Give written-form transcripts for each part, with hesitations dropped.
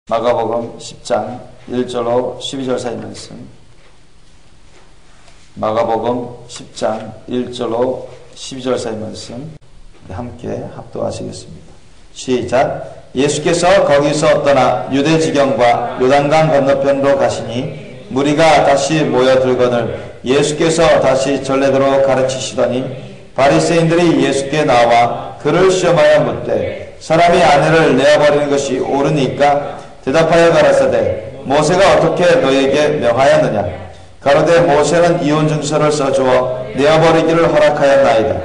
마가복음 10장 1절로 12절 사이 말씀. 마가복음 10장 1절로 12절 사이 말씀 함께 합독하시겠습니다. 시작. 예수께서 거기서 떠나 유대 지경과 요단강 건너편으로 가시니 무리가 다시 모여들거늘 예수께서 다시 전례대로 가르치시더니 바리새인들이 예수께 나와 그를 시험하여 묻되 사람이 아내를 내어버리는 것이 옳으니까? 대답하여 가라사대 모세가 어떻게 너에게 명하였느냐? 가로되 모세는 이혼증서를 써주어 내어버리기를 허락하였나이다.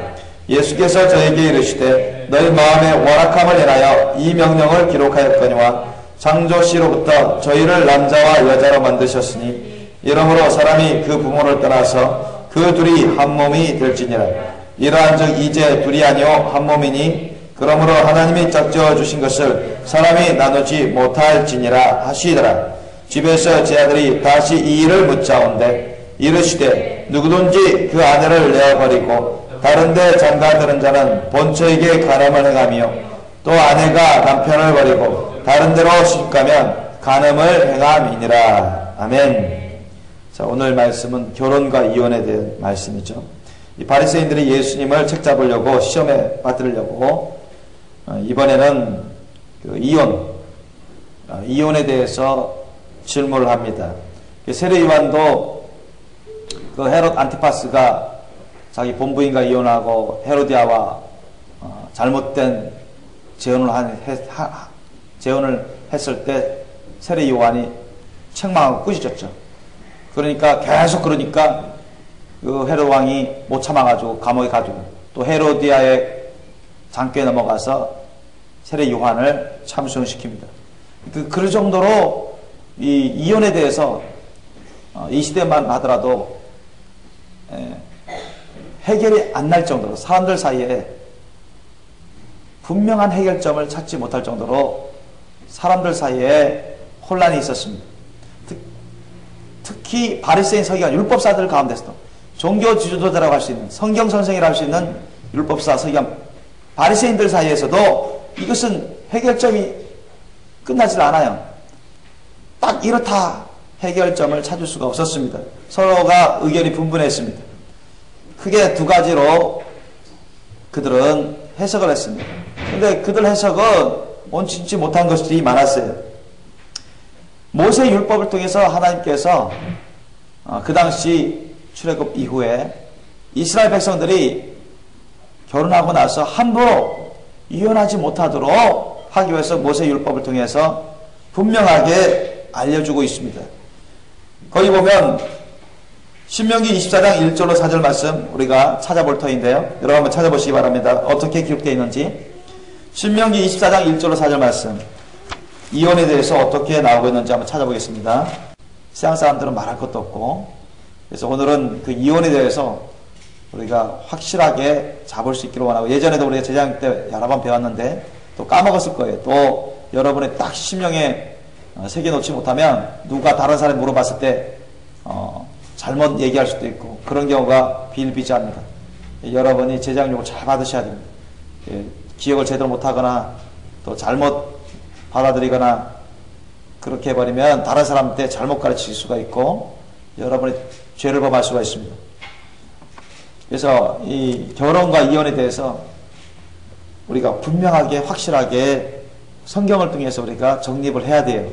예수께서 저에게 이르시되 너희 마음에 완악함을 인하여 이 명령을 기록하였거니와 창조시로부터 저희를 남자와 여자로 만드셨으니 이러므로 사람이 그 부모를 떠나서 그 둘이 한 몸이 될지니라. 이러한즉 이제 둘이 아니요 한 몸이니 그러므로 하나님이 짝지어 주신 것을 사람이 나누지 못할지니라 하시더라. 집에서 제 아들이 다시 이 일을 묻자온데 이르시되 누구든지 그 아내를 내어버리고 다른데 장가드는 자는 본처에게 간음을 행하며 또 아내가 남편을 버리고 다른 데로 시집가면 간음을 행함이니라. 아멘. 자, 오늘 말씀은 결혼과 이혼에 대한 말씀이죠. 이 바리새인들이 예수님을 책잡으려고 시험에 받으려고 이번에는 그 이혼에 대해서 질문을 합니다. 세례 요한도 그 헤롯 안티파스가 자기 본부인과 이혼하고 헤로디아와 잘못된 재혼을 했을 때 세례 요한이 책망하고 꾸짖었죠. 그러니까 그 헤롯 왕이 못 참아가지고 감옥에 가지고 또 헤로디아의 장교에 넘어가서 세례 요한을 참수시킵니다. 그럴 정도로 이 이혼에 대해서 이 시대만 하더라도 해결이 안 날 정도로 사람들 사이에 분명한 해결점을 찾지 못할 정도로 사람들 사이에 혼란이 있었습니다. 특히 바리새인 서기관 율법사들 가운데서도 종교 지도자라고 할 수 있는 성경 선생이라고 할 수 있는 율법사 서기관 바리새인들 사이에서도 이것은 해결점이 끝나질 않아요. 딱 이렇다 해결점을 찾을 수가 없었습니다. 서로가 의견이 분분했습니다. 크게 두 가지로 그들은 해석을 했습니다. 그런데 그들 해석은 온전치 못한 것들이 많았어요. 모세 율법을 통해서 하나님께서 그 당시 출애굽 이후에 이스라엘 백성들이 결혼하고 나서 함부로 이혼하지 못하도록 하기 위해서 모세 율법을 통해서 분명하게 알려주고 있습니다. 거기 보면 신명기 24장 1절로 4절 말씀 우리가 찾아볼 터인데요. 여러분 한번 찾아보시기 바랍니다. 어떻게 기록되어 있는지. 신명기 24장 1절로 4절 말씀 이혼에 대해서 어떻게 나오고 있는지 한번 찾아보겠습니다. 세상 사람들은 말할 것도 없고 그래서 오늘은 그 이혼에 대해서 우리가 확실하게 잡을 수 있기를 원하고 예전에도 우리가 제장 때 여러 번 배웠는데 또 까먹었을 거예요. 또 여러분의 딱 심령에 새겨놓지 못하면 누가 다른 사람이 물어봤을 때 잘못 얘기할 수도 있고 그런 경우가 비일비재합니다. 여러분이 제장육을 잘 받으셔야 됩니다. 기억을 제대로 못하거나 또 잘못 받아들이거나 그렇게 해버리면 다른 사람한테 잘못 가르칠 수가 있고 여러분이 죄를 범할 수가 있습니다. 그래서 이 결혼과 이혼에 대해서 우리가 분명하게 확실하게 성경을 통해서 우리가 정립을 해야 돼요.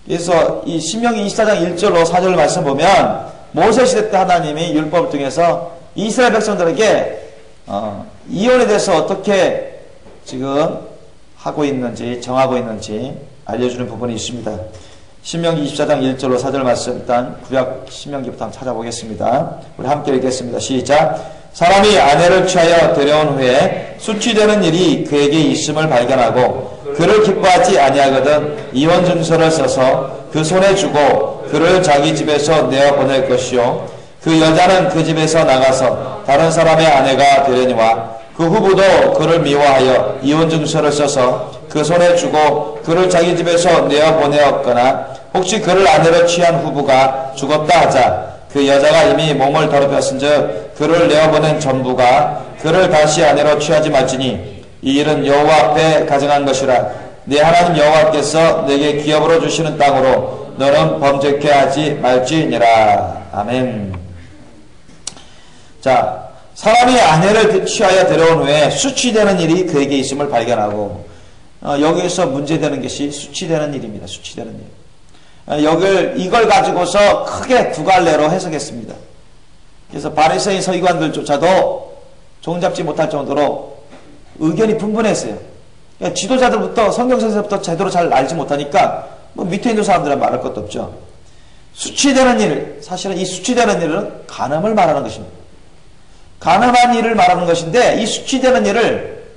그래서 이 신명기 24장 1절로 4절 말씀 보면 모세 시대 때 하나님이 율법을 통해서 이스라엘 백성들에게 이혼에 대해서 어떻게 지금 하고 있는지 정하고 있는지 알려주는 부분이 있습니다. 신명기 24장 1절로 4절 말씀 일단 구약 신명기부터 한번 찾아보겠습니다. 우리 함께 읽겠습니다. 시작. 사람이 아내를 취하여 데려온 후에 수치되는 일이 그에게 있음을 발견하고 그를 기뻐하지 아니하거든 이혼증서를 써서 그 손에 주고 그를 자기 집에서 내어보낼 것이요 그 여자는 그 집에서 나가서 다른 사람의 아내가 되려니와 그 후부도 그를 미워하여 이혼증서를 써서 그 손에 주고 그를 자기 집에서 내어보내었거나 혹시 그를 아내로 취한 후부가 죽었다 하자 그 여자가 이미 몸을 더럽혔은즉 그를 내어보낸 전부가 그를 다시 아내로 취하지 말지니 이 일은 여호와 앞에 가증한 것이라 내 하나님 여호와께서 내게 기업으로 주시는 땅으로 너는 범죄케 하지 말지니라. 아멘. 자, 사람이 아내를 취하여 데려온 후에 수치되는 일이 그에게 있음을 발견하고, 여기에서 문제되는 것이 수치되는 일입니다. 수치되는 일. 이걸 가지고서 크게 두 갈래로 해석했습니다. 그래서 바리새인 서기관들조차도 종잡지 못할 정도로 의견이 분분했어요. 그러니까 지도자들부터 성경에서부터 제대로 잘 알지 못하니까 뭐 밑에 있는 사람들은 말할 것도 없죠. 수치되는 일, 사실은 이 수치되는 일은 간음을 말하는 것입니다. 간음한 일을 말하는 것인데, 이 수치되는 일을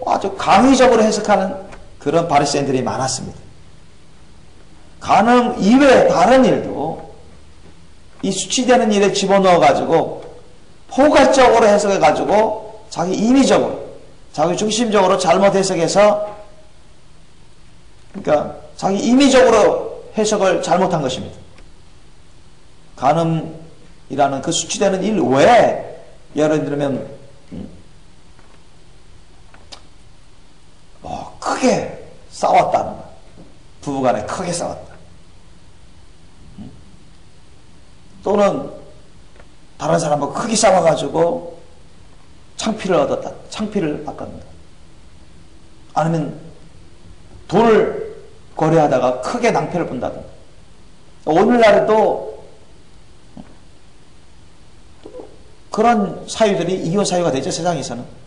아주 강의적으로 해석하는 그런 바리새인들이 많았습니다. 간음 이외의 다른 일도 이 수치되는 일에 집어넣어 가지고 포괄적으로 해석해 가지고 자기 임의적으로, 자기 중심적으로 잘못 해석해서, 그러니까 자기 임의적으로 해석을 잘못한 것입니다. 간음이라는 그 수치되는 일 외에 예를 들면 크게 싸웠다는 거, 부부간에 크게 싸웠다, 또는 다른 사람하고 크게 싸워가지고 창피를 얻었다, 창피를 받는다, 아니면 돈을 거래하다가 크게 낭패를 본다든가. 오늘날에도 그런 사유들이 이혼 사유가 되죠, 세상에서는.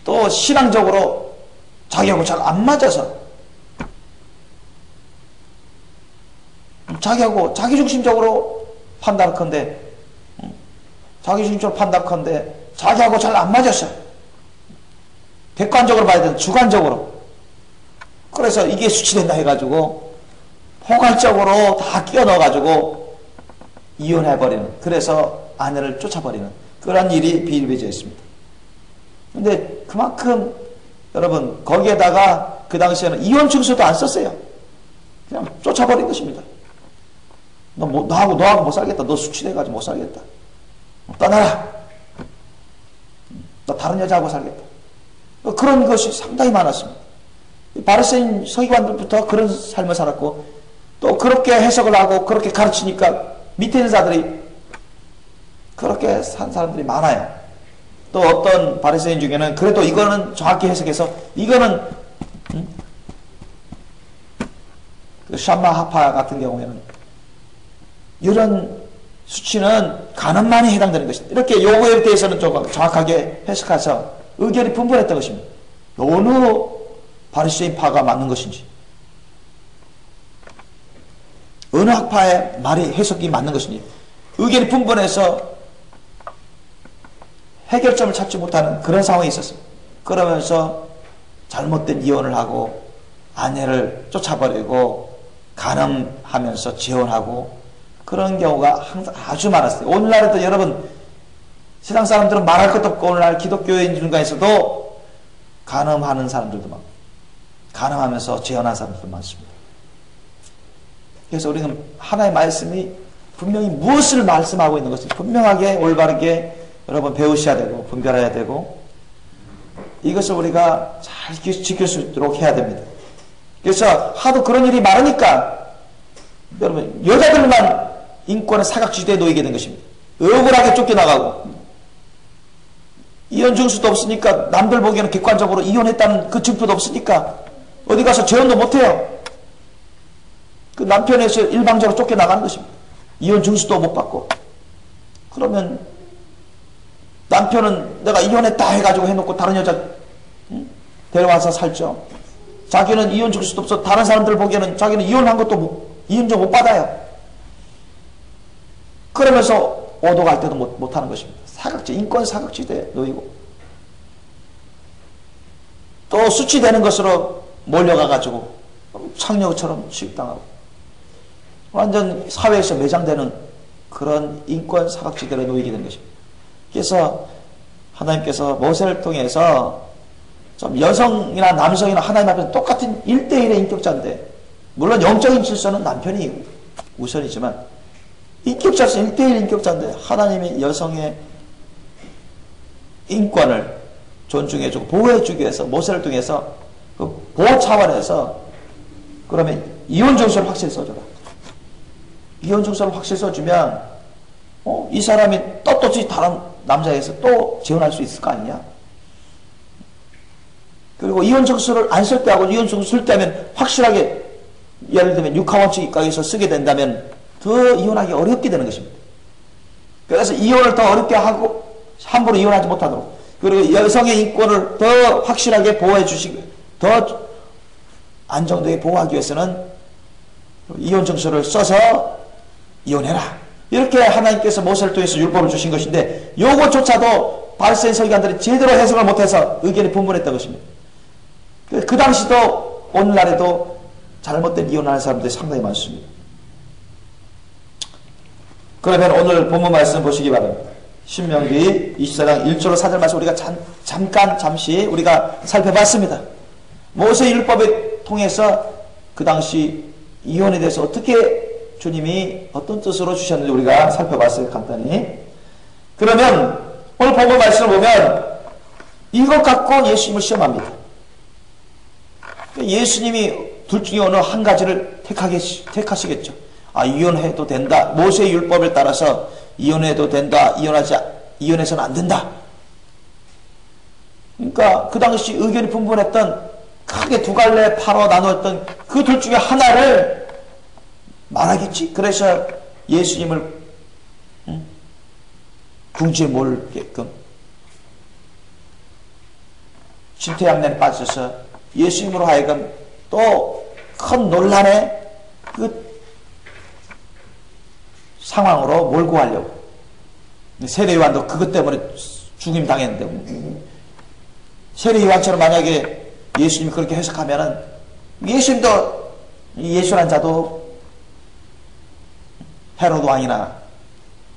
또 신앙적으로 자기하고 잘 안 맞아서, 자기하고 자기중심적으로 판단컨대, 자기중심적으로 판단컨대 자기하고 잘 안 맞았어. 객관적으로 봐야 되는 주관적으로. 그래서 이게 수치된다 해가지고 포괄적으로 다 끼워 넣어가지고 이혼해버리는, 그래서 아내를 쫓아버리는 그런 일이 비일비재해 있습니다. 근데 그만큼 여러분, 거기에다가 그 당시에는 이혼 증서도 안 썼어요. 그냥 쫓아버린 것입니다. 너하고 못 살겠다. 너 수치돼가지고 못 살겠다. 떠나라. 너 다른 여자하고 살겠다. 그런 것이 상당히 많았습니다. 바리새인 서기관들부터 그런 삶을 살았고, 또 그렇게 해석을 하고 그렇게 가르치니까 밑에 있는 자들이 그렇게 산 사람들이 많아요. 또 어떤 바리새인 중에는 그래도 이거는 정확히 해석해서, 이거는 그 샴마 하파 같은 경우에는 이런 수치는 간음만이 해당되는 것입니다. 이렇게 요거에 대해서는 좀 정확하게 해석해서 의견이 분분했던 것입니다. 어느 바리새인 파가 맞는 것인지, 어느 학파의 말이 해석이 맞는 것인지 의견이 분분해서 해결점을 찾지 못하는 그런 상황이 있었어요. 그러면서 잘못된 이혼을 하고 아내를 쫓아버리고 간음하면서 재혼하고 그런 경우가 항상 아주 많았어요. 오늘날에도 여러분, 세상 사람들은 말할 것도 없고 오늘날 기독교인 중간에서도 간음하는 사람들도 많고 간음하면서 재혼한 사람들도 많습니다. 그래서 우리는 하나의 말씀이 분명히 무엇을 말씀하고 있는 것을 분명하게 올바르게 여러분 배우셔야 되고 분별해야 되고, 이것을 우리가 잘 지킬 수 있도록 해야 됩니다. 그래서 하도 그런 일이 많으니까 여러분, 여자들만 인권의 사각지대에 놓이게 된 것입니다. 억울하게 쫓겨나가고, 이혼 증수도 없으니까 남들 보기에는 객관적으로 이혼했다는 그 증표도 없으니까 어디 가서 재혼도 못해요. 그 남편에서 일방적으로 쫓겨나가는 것입니다. 이혼 증수도 못 받고. 그러면 남편은 내가 이혼했다 해가지고 해놓고 다른 여자 데려와서 살죠. 자기는 이혼 증수도 없어. 다른 사람들 보기에는 자기는 이혼한 것도 이혼증 못 받아요. 그러면서 오도갈 때도 못하는 것입니다. 사각지, 인권 사각지대에 놓이고, 또 수치되는 것으로 몰려가가지고 창녀처럼 취급당하고 완전 사회에서 매장되는 그런 인권 사각지대에 놓이게 된 것입니다. 그래서 하나님께서 모세를 통해서 좀 여성이나 남성이나 하나님 앞에서 똑같은 1대1의 인격자인데, 물론 영적인 질서는 남편이 우선이지만 인격자로서 1대1 인격자인데 하나님이 여성의 인권을 존중해주고 보호해주기 위해서 모세를 통해서 그 보호 차원에서 그러면 이혼 증서를 확실히 써줘라. 이혼 증서를 확실히 써주면 이 사람이 떳떳이 다른 남자에서 또 재혼할 수 있을 거 아니냐. 그리고 이혼 증서를 안 쓸 때하고 이혼 증서 쓸 때하면 확실하게 예를 들면 육하원칙 입각에서 쓰게 된다면 더 이혼하기 어렵게 되는 것입니다. 그래서 이혼을 더 어렵게 하고 함부로 이혼하지 못하도록 그리고 여성의 인권을 더 확실하게 보호해 주시고 더 안정되게 보호하기 위해서는 이혼 증서를 써서 이혼해라. 이렇게 하나님께서 모세를 통해서 율법을 주신 것인데 요것조차도 바리새인 서기관들이 제대로 해석을 못해서 의견이 분분했던 것입니다. 그 당시도 오늘날에도 잘못된 이혼하는 사람들이 상당히 많습니다. 그러면 오늘 본문 말씀 보시기 바랍니다. 신명기 24장 1절로 4절 말씀 우리가 잠시 우리가 살펴봤습니다. 모세 율법을 통해서 그 당시 이혼에 대해서 어떻게 주님이 어떤 뜻으로 주셨는지 우리가 살펴봤어요. 간단히. 그러면 오늘 본문 말씀을 보면 이것 갖고 예수님을 시험합니다. 예수님이 둘 중에 어느 한 가지를 택하시겠죠. 이혼해도 된다. 모세의 율법을 따라서 이혼해도 된다. 이혼해서는 안 된다. 그러니까 그 당시 의견이 분분했던 크게 두 갈래 파로 나누었던 그 둘 중에 하나를 말하겠지. 그래서 예수님을 궁지에 몰게끔 진퇴양난에 빠져서 예수님으로 하여금 또 큰 논란의 그 상황으로 몰고 가려고. 세례 요한도 그것 때문에 죽임 당했는데 세례 요한처럼 만약에 예수님이 그렇게 해석하면은 예수님도 예수란 자도 헤로드 왕이나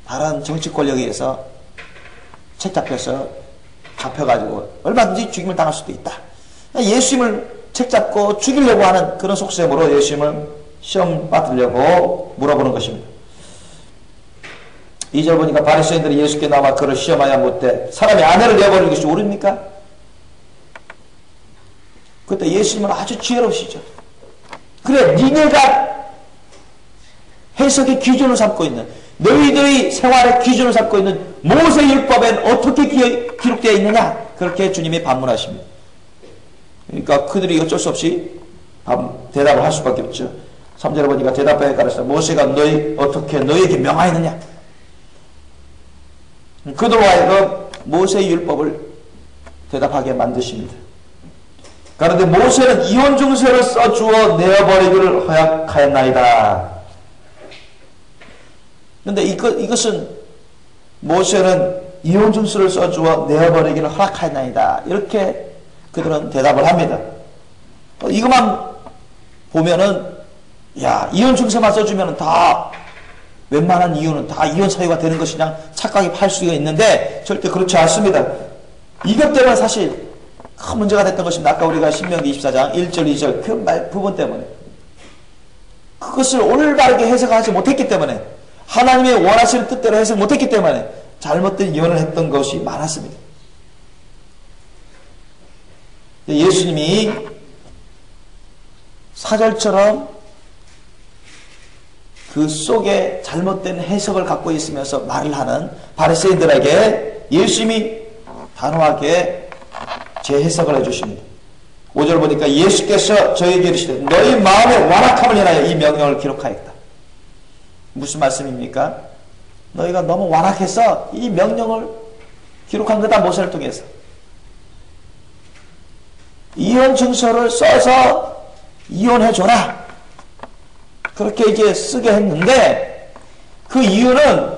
다른 정치 권력에 의해서 책 잡혀서 잡혀가지고 얼마든지 죽임을 당할 수도 있다. 예수님을 책 잡고 죽이려고 하는 그런 속셈으로 예수님을 시험 받으려고 물어보는 것입니다. 2절 보니까 바리새인들이 예수께 나와 그를 시험하여 묻되 사람이 아내를 내어버리는 것이 옳습니까? 그때 예수님은 아주 지혜로우시죠. 그래, 니네가 해석의 기준을 삼고 있는 너희들의 생활의 기준을 삼고 있는 모세율법엔 어떻게 기록되어 있느냐? 그렇게 주님이 반문하십니다. 그러니까 그들이 어쩔 수 없이 대답을 할 수밖에 없죠. 3절에 보니까 대답하여 가르쳐 모세가 어떻게 너희에게 명하였느냐? 그들로 하여금 모세의 율법을 대답하게 만드십니다. 그런데 모세는 이혼 증서를 써주어 내어버리기를 허락하였나이다. 그런데 이것은 모세는 이혼 증서를 써주어 내어버리기를 허락하였나이다. 이렇게 그들은 대답을 합니다. 이것만 보면은 이혼 증서만 써주면 다 웬만한 이혼은 다 이혼 사유가 되는 것이냐 착각이 팔 수가 있는데 절대 그렇지 않습니다. 이것 때문에 사실 큰 문제가 됐던 것입니다. 아까 우리가 신명기 24장 1절 2절 그 부분 때문에 그것을 올바르게 해석하지 못했기 때문에 하나님의 원하시는 뜻대로 해석 못했기 때문에 잘못된 이혼을 했던 것이 많았습니다. 예수님이 사절처럼 그 속에 잘못된 해석을 갖고 있으면서 말을 하는 바리새인들에게 예수님이 단호하게 재해석을 해주십니다. 5절 보니까 예수께서 저에게 이르시되 너희 마음의 완악함을 인하여 이 명령을 기록하였다. 무슨 말씀입니까? 너희가 너무 완악해서 이 명령을 기록한 거다. 모세를 통해서 이혼 증서를 써서 이혼해줘라. 그렇게 이제 쓰게 했는데 그 이유는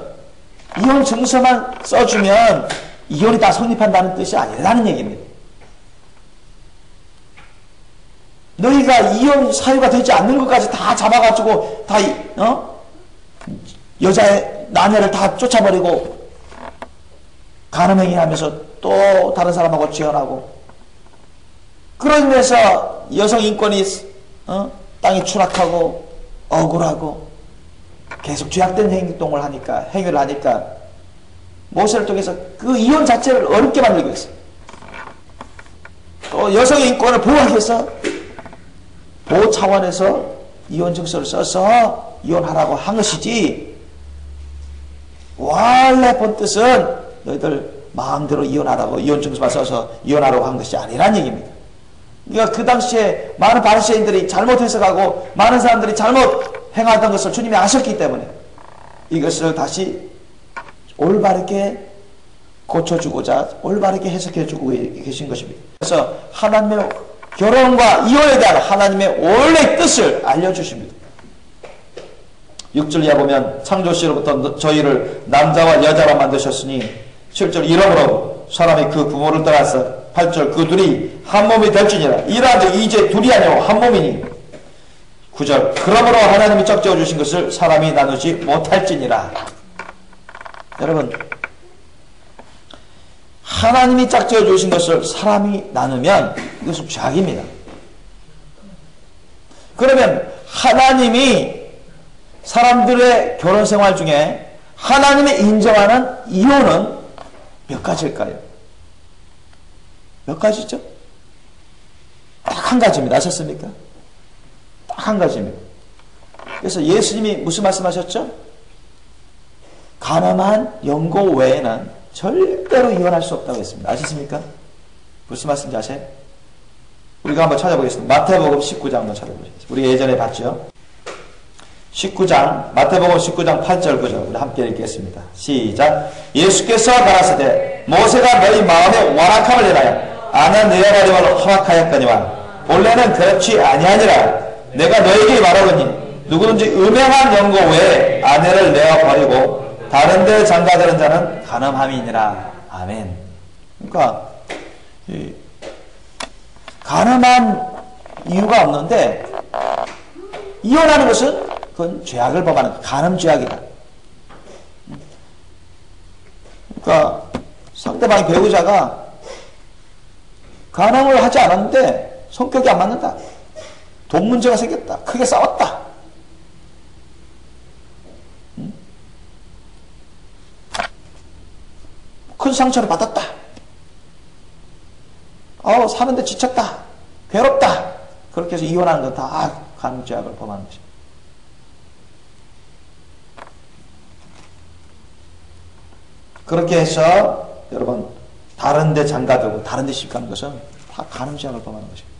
이혼 증서만 써주면 이혼이 다 성립한다는 뜻이 아니라는 얘기입니다. 너희가 이혼 사유가 되지 않는 것까지 다 잡아가지고 다 여자의 나녀를 다 쫓아버리고 간음행위 하면서 또 다른 사람하고 재혼하고 그러면서 여성 인권이 땅에 추락하고 억울하고 계속 죄악된 행위를 하니까 모세를 통해서 그 이혼 자체를 어렵게 만들고 있어요. 또 여성의 인권을 보호하기 위해서 보호 차원에서 이혼 증서를 써서 이혼하라고 한 것이지, 원래 본 뜻은 너희들 마음대로 이혼하라고 이혼 증서만 써서 이혼하라고 한 것이 아니란 얘기입니다. 그러니까 그 당시에 많은 바리새인들이 잘못 해석하고 많은 사람들이 잘못 행하던 것을 주님이 아셨기 때문에 이것을 다시 올바르게 고쳐주고자 올바르게 해석해주고 계신 것입니다. 그래서 하나님의 결혼과 이혼에 대한 하나님의 원래 뜻을 알려주십니다. 6절 이하 보면 창조시로부터 저희를 남자와 여자로 만드셨으니 7절 이러므로 사람이 그 부모를 떠나서 8절 그 둘이 한 몸이 될지니라. 이러한즉 이제 둘이 아니고 한 몸이니 9절 그러므로 하나님이 짝지어 주신 것을 사람이 나누지 못할지니라. 여러분, 하나님이 짝지어 주신 것을 사람이 나누면 이것은 죄악입니다. 그러면 하나님이 사람들의 결혼생활 중에 하나님이 인정하는 이혼은 몇 가지일까요? 몇 가지죠? 딱 한 가지입니다. 아셨습니까? 딱 한 가지입니다. 그래서 예수님이 무슨 말씀하셨죠? 가늠한 영고 외에는 절대로 이혼할 수 없다고 했습니다. 아셨습니까? 무슨 말씀인지 아세요? 우리가 한번 찾아보겠습니다. 마태복음 19장 한번 찾아보겠습니다. 우리 예전에 봤죠? 19장, 마태복음 19장 8절 9절 우리 함께 읽겠습니다. 시작. 예수께서 가라사대 모세가 너희 마음에 완악함을 내하여 아내 내어버림을 허락하였거니와 본래는 그렇지 아니하니라. 내가 너에게 말하거니 누구든지 음행한 영고 외에 아내를 내어버리고 다른 데 장가드는 자는 간음함이니라. 아멘. 그러니까 간음한 이유가 없는데 이혼하는 것은 그건 죄악을 범하는 간음 죄악이다. 그러니까 상대방의 배우자가 간음을 하지 않았는데 성격이 안 맞는다. 돈 문제가 생겼다. 크게 싸웠다. 큰 상처를 받았다. 사는데 지쳤다. 괴롭다. 그렇게 해서 이혼하는 건 다 간음 죄악을 범하는 것입니다. 그렇게 해서 여러분 다른 데 장가들고 다른 데 시집가는 것은 다 간음 죄악을 범하는 것입니다.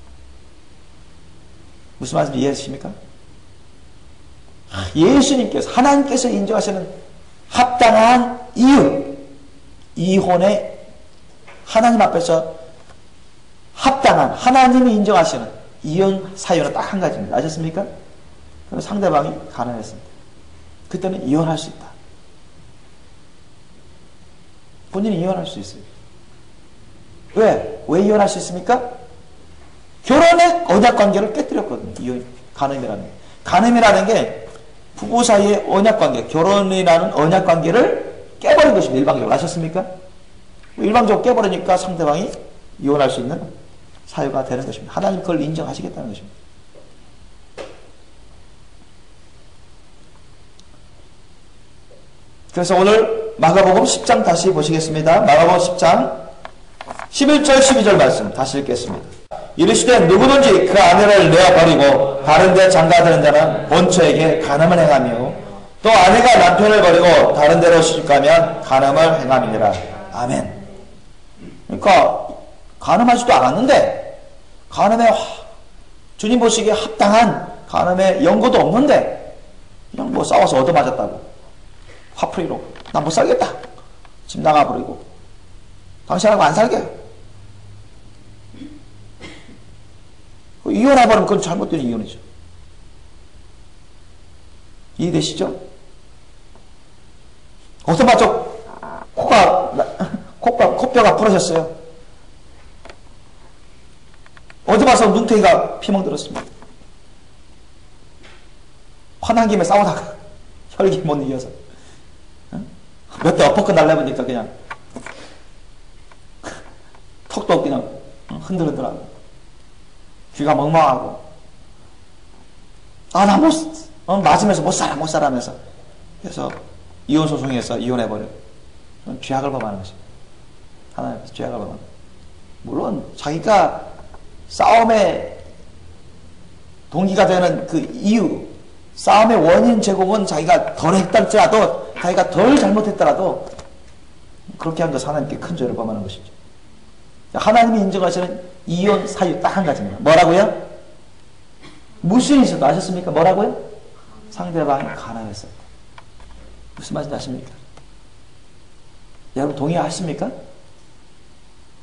무슨 말인지 이해하십니까? 예수님께서 하나님께서 인정하시는 합당한 이유, 이혼의 하나님 앞에서 합당한 하나님이 인정하시는 이혼 사유는 딱 한 가지입니다. 아셨습니까? 그럼 상대방이 가난했습니다. 그때는 이혼할 수 있다. 본인이 이혼할 수 있어요. 왜? 왜 이혼할 수 있습니까? 결혼의 언약관계를 깨뜨렸거든요. 이혼, 간음이라는 게. 간음이라는 게 부부 사이의 언약관계, 결혼이라는 언약관계를 깨버린 것입니다. 일방적으로. 아셨습니까? 일방적으로 깨버리니까 상대방이 이혼할 수 있는 사유가 되는 것입니다. 하나님 그걸 인정하시겠다는 것입니다. 그래서 오늘 마가복음 10장 다시 보시겠습니다. 마가복음 10장 11절 12절 말씀 다시 읽겠습니다. 이르시되 누구든지 그 아내를 내어버리고 다른 데 장가드는 자는 본처에게 간음을 행하며 또 아내가 남편을 버리고 다른 데로 시집가면 간음을 행함이니라. 아멘. 그러니까 간음하지도 않았는데 간음에 주님 보시기에 합당한 간음의 연고도 없는데 그냥 뭐 싸워서 얻어맞았다고 화풀이로 난 못 살겠다. 집 나가버리고 당신하고 안 살게. 이혼해버리면 그건 잘못된 이혼이죠. 이해되시죠? 얻어맞아 코뼈가 부러졌어요. 얻어맞아서 눈탱이가 피멍 들었습니다. 화난 김에 싸우다가 혈기 못 이겨서 몇 대 엎어컷 날려보니까 그냥 턱도 그냥 흔들흔들하고 귀가 멍멍하고 나 맞으면서 못 살아 하면서 그래서 이혼소송에서 이혼해버려. 죄악을 범하는 것입니다. 하나님 앞에서 죄악을 범하는. 물론 자기가 싸움에 동기가 되는 그 이유, 싸움의 원인 제공은 자기가 덜 했달지라도, 자기가 덜 잘못했더라도 그렇게 한 것은 하나님께 큰 죄를 범하는 것이죠. 하나님이 인정하시는 이혼 사유 딱 한 가지입니다. 뭐라고요? 무슨 있어도 아셨습니까? 뭐라고요? 상대방이 가난했었다. 무슨 말인지 아십니까? 여러분 동의하십니까?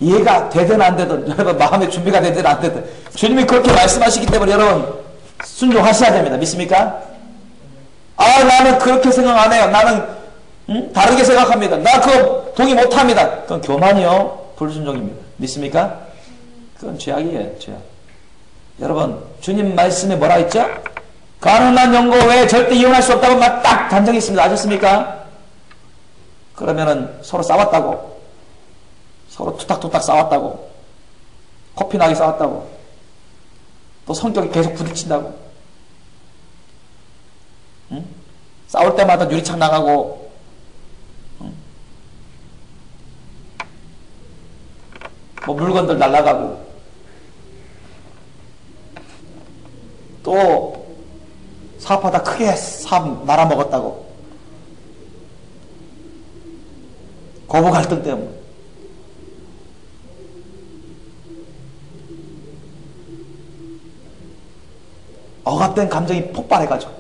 이해가 되든 안 되든 여러분 마음의 준비가 되든 안 되든 주님이 그렇게 말씀하시기 때문에 여러분 순종하셔야 됩니다. 믿습니까? 나는 그렇게 생각 안 해요. 나는 다르게 생각합니다. 나 그거 동의 못합니다. 그건 교만이요. 불순종입니다. 믿습니까? 그건 죄악이에요. 죄악. 여러분 주님 말씀에 뭐라 했죠? 가난한 영고 외에 절대 이혼할 수 없다고 딱 단정했습니다. 아셨습니까? 그러면은 서로 싸웠다고, 서로 투닥투닥 싸웠다고, 코피 나게 싸웠다고, 또 성격이 계속 부딪힌다고, 응? 싸울 때마다 유리창 나가고, 응? 뭐 물건들 날아가고, 또 사업하다 크게 사업 말아먹었다고, 고부 갈등 때문에. 억압된 감정이 폭발해가지고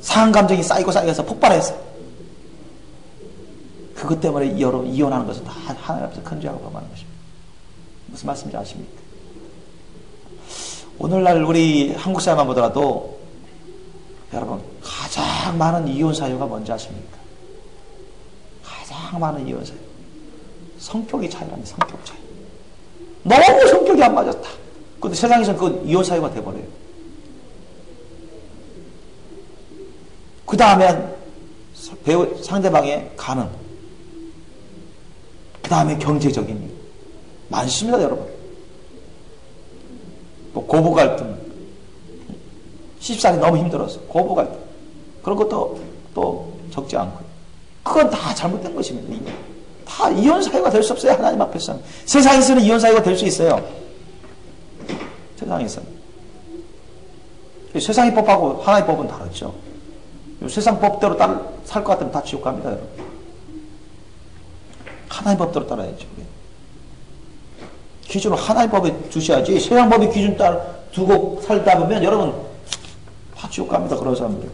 상한 감정이 쌓이고 폭발했어요. 그것 때문에 여러분 이혼하는 것은 다 하나님 앞에서 큰 죄악을 범하는 것입니다. 무슨 말씀인지 아십니까? 오늘날 우리 한국 사회만 보더라도 여러분 가장 많은 이혼 사유가 뭔지 아십니까? 가장 많은 이혼 사유 성격이 차이랍니다. 성격 차이. 너무 성격이 안 맞았다. 근데 세상에서는 그 이혼 사유가 돼버려요. 그 다음에 상대방의 가능, 그 다음에 경제적인 일 많습니다. 여러분. 또 고부 갈등, 시집살이 너무 힘들어서 고부 갈등, 그런 것도 또 적지 않고, 그건 다 잘못된 것입니다. 다 이혼 사유가 될 수 없어요. 하나님 앞에서는. 세상에서는 이혼 사유가 될 수 있어요. 세상에서는. 세상의 법하고 하나의 법은 다르죠. 세상 법대로 살 것 같으면 다 지옥 갑니다, 여러분. 하나의 법대로 따라야죠. 기준을 하나의 법에 두셔야지, 세상 법의 기준 두고 살다 보면 여러분 다 지옥 갑니다. 그런 사람들.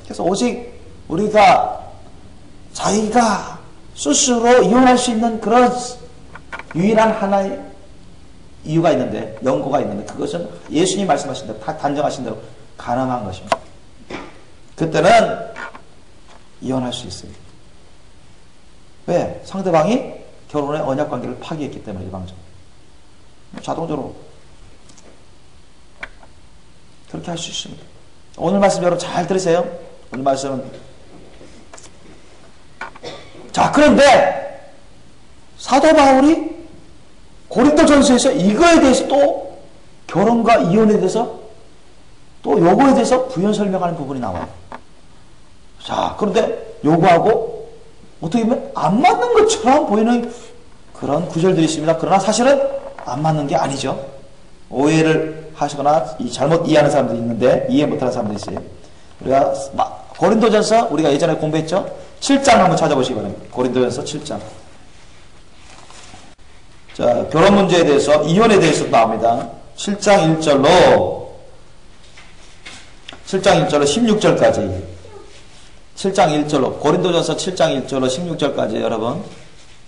그래서 오직 우리가 자기가 스스로 이혼할 수 있는 그런 유일한 하나의 이유가 있는데, 연고가 있는데, 그것은 예수님이 말씀하신 대로, 다 단정하신 대로 가능한 것입니다. 그때는 이혼할 수 있어요. 왜? 상대방이 결혼의 언약 관계를 파기했기 때문에, 일방적으로. 자동적으로 그렇게 할 수 있습니다. 오늘 말씀 여러분 잘 들으세요. 오늘 말씀은, 자, 그런데 사도 바울이 고린도전서에서 이거에 대해서 또 결혼과 이혼에 대해서 또 요거에 대해서 부연 설명하는 부분이 나와요. 자, 그런데 요거하고 어떻게 보면 안 맞는 것처럼 보이는 그런 구절들이 있습니다. 그러나 사실은 안 맞는 게 아니죠. 오해를 하시거나 잘못 이해하는 사람들이 있는데, 이해 못하는 사람들이 있어요. 우리가 고린도전서 우리가 예전에 공부했죠. 7장 한번 찾아보시기 바랍니다. 고린도전서 7장. 자, 결혼 문제에 대해서, 이혼에 대해서 나옵니다. 7장 1절로 16절까지. 7장 1절로, 고린도전서 7장 1절로 16절까지 여러분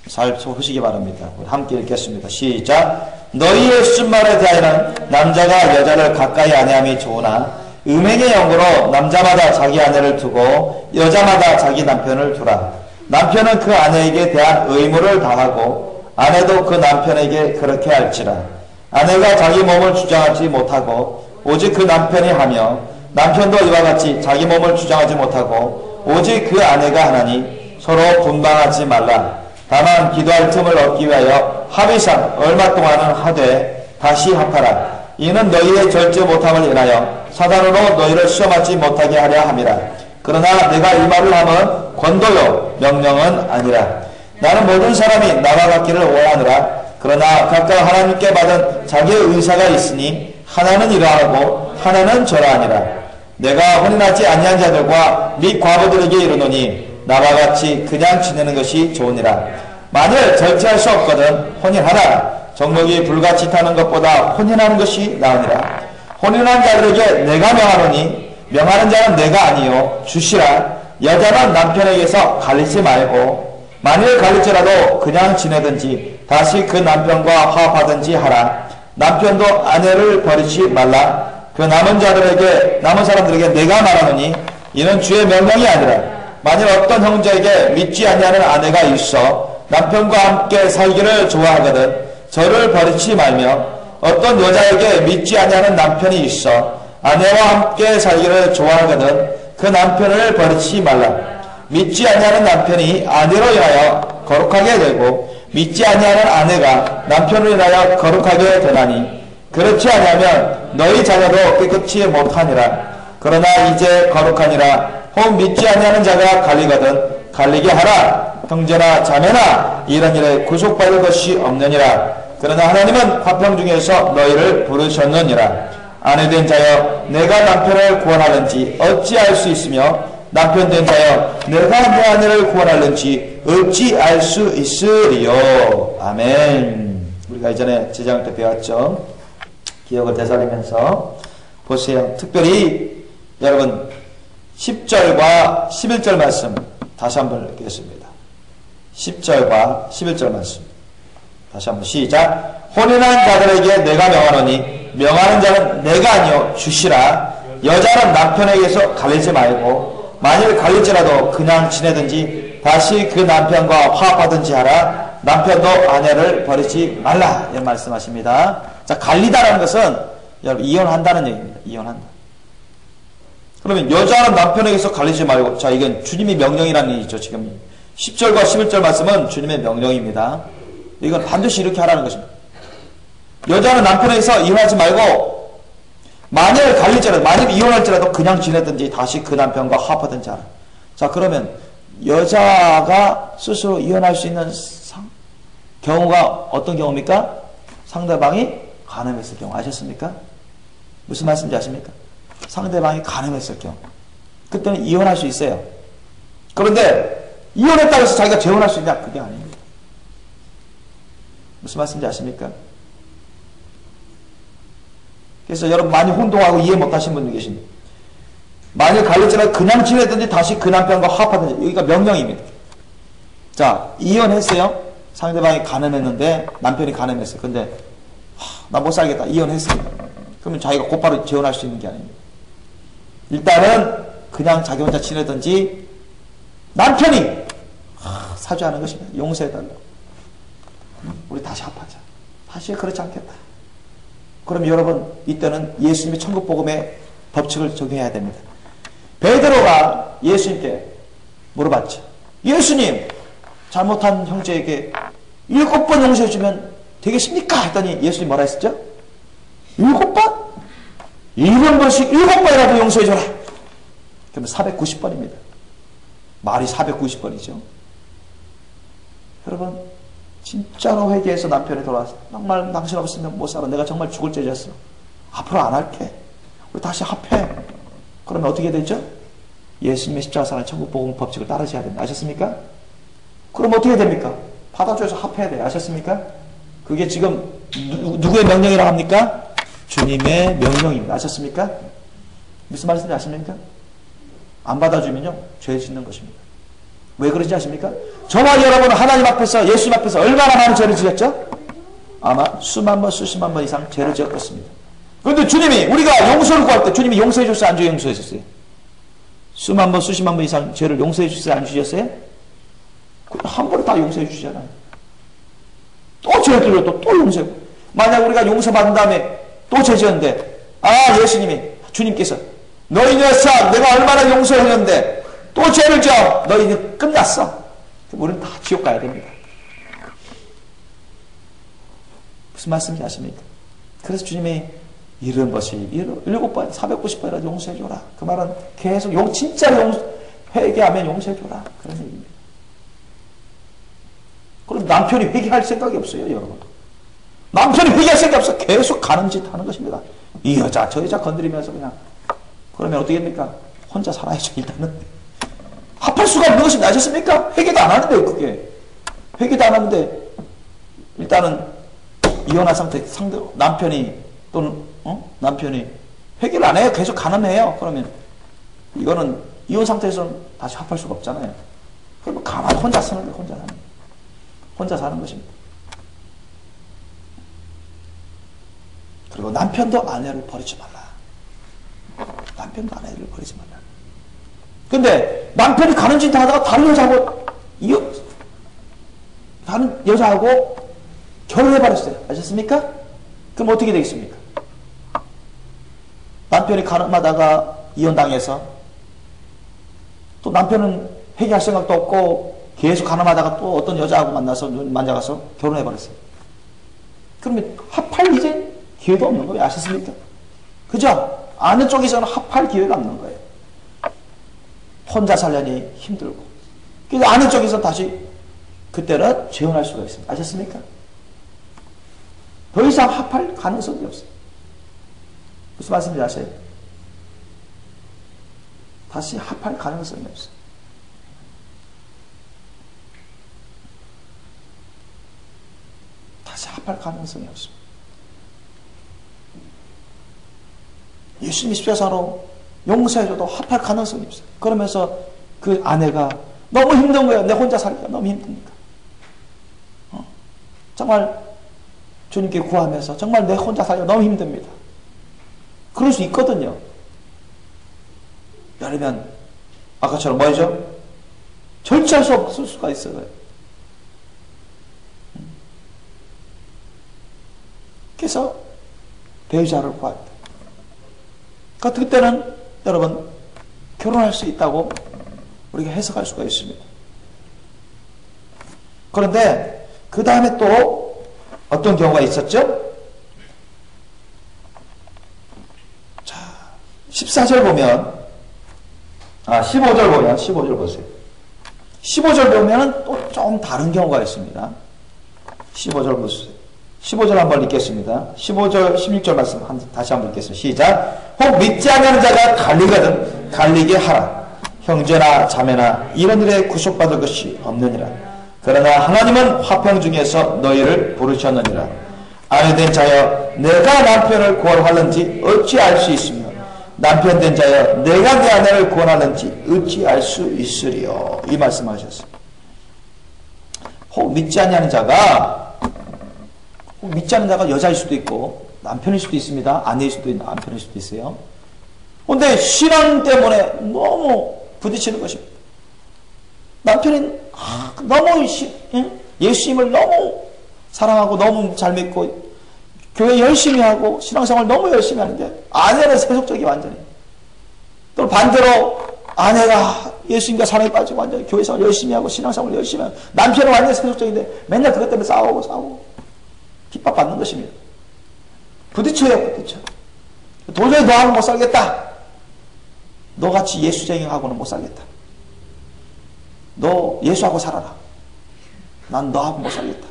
잘 보시기 바랍니다. 함께 읽겠습니다. 시작. 너희의 수준말에 대하여는 남자가 여자를 가까이 아내함이 좋으나 음행의 영으로 남자마다 자기 아내를 두고 여자마다 자기 남편을 두라. 남편은 그 아내에게 대한 의무를 다하고 아내도 그 남편에게 그렇게 할지라. 아내가 자기 몸을 주장하지 못하고 오직 그 남편이 하며, 남편도 이와 같이 자기 몸을 주장하지 못하고 오직 그 아내가 하나니 서로 분방하지 말라. 다만 기도할 틈을 얻기 위하여 합의상 얼마 동안은 하되 다시 합하라. 이는 너희의 절제 못함을 인하여 사단으로 너희를 시험하지 못하게 하려 함이라. 그러나 내가 이 말을 하면 권도요 명령은 아니라. 나는 모든 사람이 나와 같기를 원하노라. 그러나 각각 하나님께 받은 자기의 의사가 있으니 하나는 이러하고 하나는 저러하니라. 내가 혼인하지 아니한 자들과 및 과부들에게 이르노니 나와 같이 그냥 지내는 것이 좋으니라. 만일 절제할 수 없거든 혼인하라. 정목이 불같이 타는 것보다 혼인하는 것이 나으니라. 혼인한 자들에게 내가 명하노니 명하는 자는 내가 아니요 주시라. 여자는 남편에게서 갈리지 말고 만일 갈릴지라도 그냥 지내든지 다시 그 남편과 화합하든지 하라. 남편도 아내를 버리지 말라. 그 남은 사람들에게 내가 말하노니 이는 주의 명령이 아니라 만일 어떤 형제에게 믿지 아니하는 아내가 있어 남편과 함께 살기를 좋아하거든 저를 버리지 말며 어떤 여자에게 믿지 아니하는 남편이 있어 아내와 함께 살기를 좋아하거든 그 남편을 버리지 말라. 믿지 아니하는 남편이 아내로 인하여 거룩하게 되고 믿지 아니하는 아내가 남편을 인하여 거룩하게 되나니 그렇지 아니하면 너희 자녀도 깨끗이 못하니라. 그러나 이제 거룩하니라. 혹 믿지 아니하는 자가 갈리거든 갈리게 하라. 형제나 자매나 이런 일에 구속받을 것이 없느니라. 그러나 하나님은 화평 중에서 너희를 부르셨느니라. 아내된 자여 내가 남편을 구원하는지 어찌 알 수 있으며 남편된 자여 내가 내 아내를 구원하는지 어찌 알 수 있으리요. 아멘. 우리가 이전에 제자할 때 배웠죠. 기억을 되살리면서 보세요. 특별히 여러분 10절과 11절 말씀 다시 한번 읽겠습니다. 10절과 11절 말씀 다시 한번 시작. 혼인한 자들에게 내가 명하노니 명하는 자는 내가 아니요 주시라. 여자는 남편에게서 갈리지 말고 만일 갈릴지라도 그냥 지내든지 다시 그 남편과 화합하든지 하라. 남편도 아내를 버리지 말라. 이런 말씀하십니다. 자, 갈리다라는 것은 여러분 이혼한다는 얘기입니다. 이혼한다. 그러면 여자는 남편에게서 갈리지 말고, 자, 이건 주님의 명령이라는 얘기죠. 지금 10절과 11절 말씀은 주님의 명령입니다. 이건 반드시 이렇게 하라는 것입니다. 여자는 남편에게서 이혼하지 말고 만일 갈릴지라도 만일 이혼할지라도 그냥 지내든지 다시 그 남편과 화합하든지 하라. 자, 그러면 여자가 스스로 이혼할 수 있는 경우가 어떤 경우입니까? 상대방이 간음했을 경우. 아셨습니까? 무슨 말씀인지 아십니까? 상대방이 간음했을 경우 그때는 이혼할 수 있어요. 그런데 이혼했다고 해서 자기가 재혼할 수 있냐? 그게 아닙니다. 무슨 말씀인지 아십니까? 그래서 여러분 많이 혼동하고 이해 못하신 분들 계십니다. 만일 갈릴지라도 그냥 지내든지 다시 그 남편과 화합하든지. 여기가 명령입니다. 자, 이혼했어요. 상대방이 간음했는데 남편이 간음했어요. 근데 나 못 살겠다. 이혼했습니다. 그러면 자기가 곧바로 재혼할 수 있는 게 아닙니다. 일단은 그냥 자기 혼자 지내든지 남편이 사죄하는 것입니다. 용서해달라고. 우리 다시 합하자. 다시 그렇지 않겠다. 그럼 여러분 이때는 예수님의 천국복음의 법칙을 적용해야 됩니다. 베드로가 예수님께 물어봤죠. 예수님, 잘못한 형제에게 7번 용서해주면 되겠습니까? 했더니 예수님 뭐라 했었죠? 7번? 1번씩 7번이라도 용서해줘라. 그러면 490번입니다. 말이 490번이죠. 여러분 진짜로 회개해서 남편이 돌아와서 정말 당신 없으면 못 살아. 내가 정말 죽을 죄졌어. 앞으로 안 할게. 우리 다시 합해. 그러면 어떻게 되죠? 예수님의 십자가상의 천국복음 법칙을 따르셔야 됩니다. 아셨습니까? 그럼 어떻게 됩니까? 받아줘서 합해야 돼요. 아셨습니까? 그게 지금 누구의 명령이라고 합니까? 주님의 명령입니다. 아셨습니까? 무슨 말씀인지 아십니까? 안 받아주면요 죄 짓는 것입니다. 왜 그런지 아십니까? 저와 여러분은 하나님 앞에서 예수님 앞에서 얼마나 많은 죄를 지었죠? 아마 수만 번 수십만 번 이상 죄를 지었겠습니다. 그런데 주님이 우리가 용서를 구할 때 주님이 용서해 줬어요? 안 용서해 줬어요? 수만 번 수십만 번 이상 죄를 용서해 주셨어요? 안 주셨어요? 한 번에 다 용서해 주시잖아요. 또 죄를 들려 또 용서해. 만약 우리가 용서받은 다음에 또 죄 지었는데 예수님이 주님께서 너희 녀석 내가 얼마나 용서했는데 또 죄를 지어 너희는 끝났어. 우리는 다 지옥 가야 됩니다. 무슨 말씀인지 아십니까? 그래서 주님이 70번씩 7번 490번이라도 용서해줘라. 그 말은 계속 진짜 회개하면 용서해줘라. 그런 얘기입니다. 남편이 회개할 생각이 없어요, 여러분. 남편이 회개할 생각이 없어. 계속 가는 짓 하는 것입니다. 이 여자, 저 여자 건드리면서 그냥. 그러면 어떻게 됩니까? 혼자 살아야죠, 일단은. 합할 수가 없는 것이 나셨습니까? 회개도 안 하는데요, 그게. 회개도 안 하는데, 일단은, 이혼한 상대로, 남편이, 또는, 남편이 회개를 안 해요. 계속 가늠해요. 그러면, 이거는, 이혼 상태에서는 다시 합할 수가 없잖아요. 그러면 가만히 혼자 사는 거예요, 혼자 사는 거예요. 혼자 사는 것입니다. 그리고 남편도 아내를 버리지 말라. 남편도 아내를 버리지 말라. 근데 남편이 가는 짓 하다가 다른 여자하고 다른 여자하고 결혼해버렸어요. 아셨습니까? 그럼 어떻게 되겠습니까? 남편이 가늠하다가 이혼당해서 또 남편은 회개할 생각도 없고 계속 가늠하다가 또 어떤 여자하고 만나서 눈 만져가서 결혼해버렸어요. 그러면 합할 이제 기회도 없는 거예요. 아셨습니까? 그죠? 아는 쪽에서는 합할 기회가 없는 거예요. 혼자 살려니 힘들고. 그래서 아는 쪽에서 다시 그때는 재혼할 수가 있습니다. 아셨습니까? 더 이상 합할 가능성이 없어요. 무슨 말씀인지 아세요? 다시 합할 가능성이 없어요. 다시 합할 가능성이 없습니다. 예수님이 십자가로 용서해줘도 합할 가능성이 없어요. 그러면서 그 아내가 너무 힘든 거예요. 내 혼자 살기가 너무 힘드니까. 정말 주님께 구하면서 정말 내 혼자 살기가 너무 힘듭니다. 그럴 수 있거든요. 그러면 아까처럼 뭐죠? 절제할 수 없을 수가 있어요. 그래서 배우자를 구합니다. 그때는 여러분 결혼할 수 있다고 우리가 해석할 수가 있습니다. 그런데 그 다음에 또 어떤 경우가 있었죠? 자, 14절 보면 15절 보면 15절 보세요. 15절 보면 또 좀 다른 경우가 있습니다. 15절 보세요. 15절 한번 읽겠습니다. 15절, 16절 말씀 다시 한번 읽겠습니다. 시작. 혹 믿지 않는 자가 갈리거든 갈리게 하라. 형제나 자매나 이런 일에 구속받을 것이 없느니라. 그러나 하나님은 화평 중에서 너희를 부르셨느니라. 아내된 자여 내가 남편을 구원하는지 어찌 알 수 있으며 남편 된 자여 내가 내 아내를 구원하는지 어찌 알 수 있으리요. 이 말씀하셨어요. 혹 믿지 않는 자가 믿지 않는 자가 여자일 수도 있고 남편일 수도 있습니다. 아내일 수도 있고 남편일 수도 있어요. 그런데 신앙 때문에 너무 부딪히는 것입니다. 남편이 너무 예수님을 너무 사랑하고 너무 잘 믿고 교회 열심히 하고 신앙생활 너무 열심히 하는데 아내는 세속적이 완전히. 또 반대로 아내가 예수님과 사랑에 빠지고 완전히 교회생활 열심히 하고 신앙생활 열심히 하고 남편은 완전히 세속적인데 맨날 그것 때문에 싸우고 핍박받는 것입니다. 부딪혀요, 부딪혀. 도저히 너하고는 못 살겠다. 너같이 예수쟁이하고는 못 살겠다. 너 예수하고 살아라. 난 너하고 못 살겠다.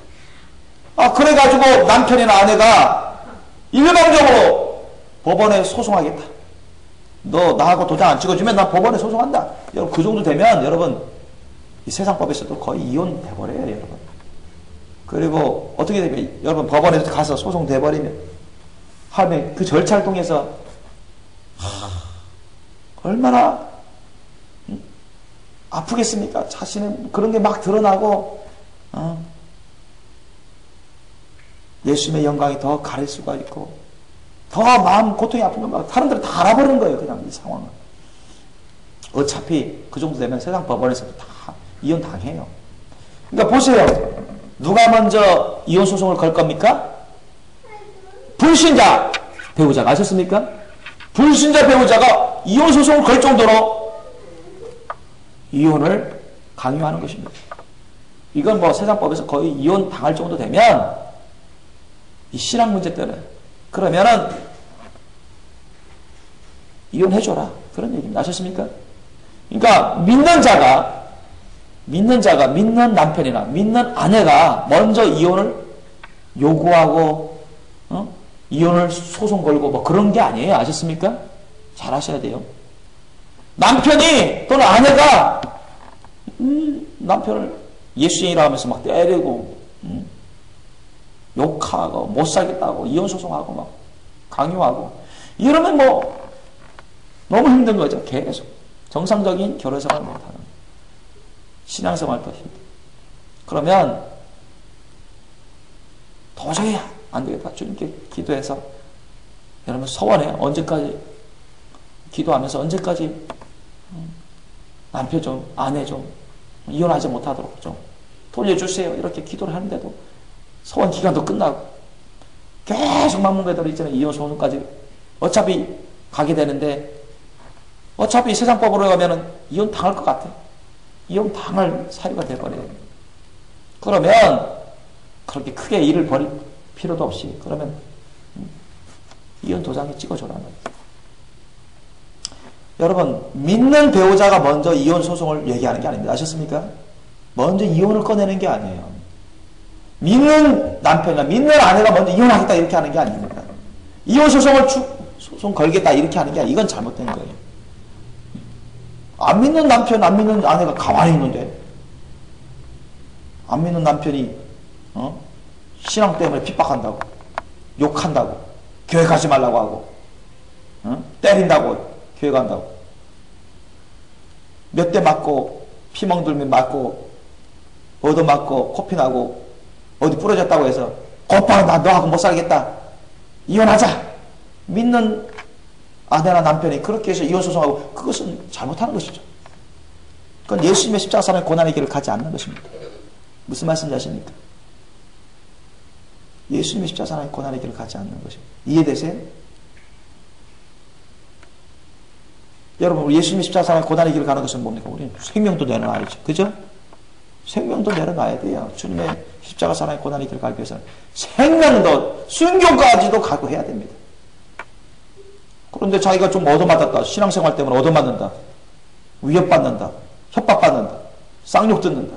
그래가지고 남편이나 아내가 일방적으로 법원에 소송하겠다. 너 나하고 도장 안 찍어주면 난 법원에 소송한다. 여러분 그 정도 되면 여러분 이 세상법에서도 거의 이혼돼버려요, 여러분. 그리고 어떻게 되면 여러분 법원에 가서 소송돼버리면 하면 그 절차를 통해서 얼마나 아프겠습니까? 자신은 그런 게 막 드러나고 예수님의 영광이 더 가릴 수가 있고 더 마음 고통이 아픈 건 사람들은 다 알아버리는 거예요. 그냥 이 상황은. 어차피 그 정도 되면 세상 법원에서도 다 이혼 당해요. 그러니까 보세요. 누가 먼저 이혼 소송을 걸 겁니까? 불신자 배우자가. 아셨습니까? 불신자 배우자가 이혼 소송을 걸 정도로 이혼을 강요하는 것입니다. 이건 뭐 세상법에서 거의 이혼 당할 정도 되면 이 신앙 문제 때문에 그러면은 이혼해줘라 그런 얘기입니다. 아셨습니까? 그러니까 믿는 자가 믿는 자가, 믿는 남편이나 믿는 아내가 먼저 이혼을 요구하고 이혼을 소송 걸고 뭐 그런 게 아니에요. 아셨습니까? 잘 아셔야 돼요. 남편이 또는 아내가 남편을 예수님이라 하면서 막 때리고 욕하고 못 살겠다고 이혼 소송하고 막 강요하고 이러면 뭐 너무 힘든 거죠. 계속 정상적인 결혼생활을 못하는 신앙생활도 힘들어. 그러면 도저히 안 되겠다. 주님께 기도해서 여러분 서원해. 언제까지 기도하면서 언제까지 남편 좀 아내 좀 이혼하지 못하도록 좀 돌려주세요. 이렇게 기도를 하는데도 소원 기간도 끝나고 계속 막문가들이 있잖아요. 이혼 소송까지 어차피 가게 되는데 어차피 세상법으로 가면은 이혼 당할 것 같아. 이혼 당할 사유가 돼버려요. 그러면 그렇게 크게 일을 벌일 필요도 없이 그러면 이혼 도장에 찍어줘라는 거예요. 여러분 믿는 배우자가 먼저 이혼 소송을 얘기하는 게 아닙니다. 아셨습니까? 먼저 이혼을 꺼내는 게 아니에요. 믿는 남편이나 믿는 아내가 먼저 이혼하겠다 이렇게 하는 게 아닙니다. 이혼 소송을 소송 걸겠다 이렇게 하는 게 아니에요. 이건 잘못된 거예요. 안 믿는 남편, 안 믿는 아내가 가만히 있는데 안 믿는 남편이 신앙 때문에 핍박한다고 욕한다고 교회 가지 말라고 하고 때린다고 교회 간다고 몇 대 맞고 피멍들면 맞고 얻어맞고 코피 나고 어디 부러졌다고 해서 곧바로 나 너하고 못 살겠다 이혼하자 믿는 아내나 남편이 그렇게 해서 이혼 소송하고 그것은 잘못하는 것이죠. 그건 예수님의 십자가 사랑의 고난의 길을 가지 않는 것입니다. 무슨 말씀인지 아십니까? 예수님의 십자가 사랑의 고난의 길을 가지 않는 것입니다. 이해되세요? 여러분 우리 예수님의 십자가 사랑의 고난의 길을 가는 것은 뭡니까? 우리는 생명도 내려놔야죠. 그죠? 생명도 내려놔야 돼요. 주님의 십자가 사랑의 고난의 길을 가기 위해서는 생명도 순교까지도 각오해야 됩니다. 그런데 자기가 좀 얻어맞았다. 신앙생활 때문에 얻어맞는다. 위협받는다. 협박받는다. 쌍욕 듣는다.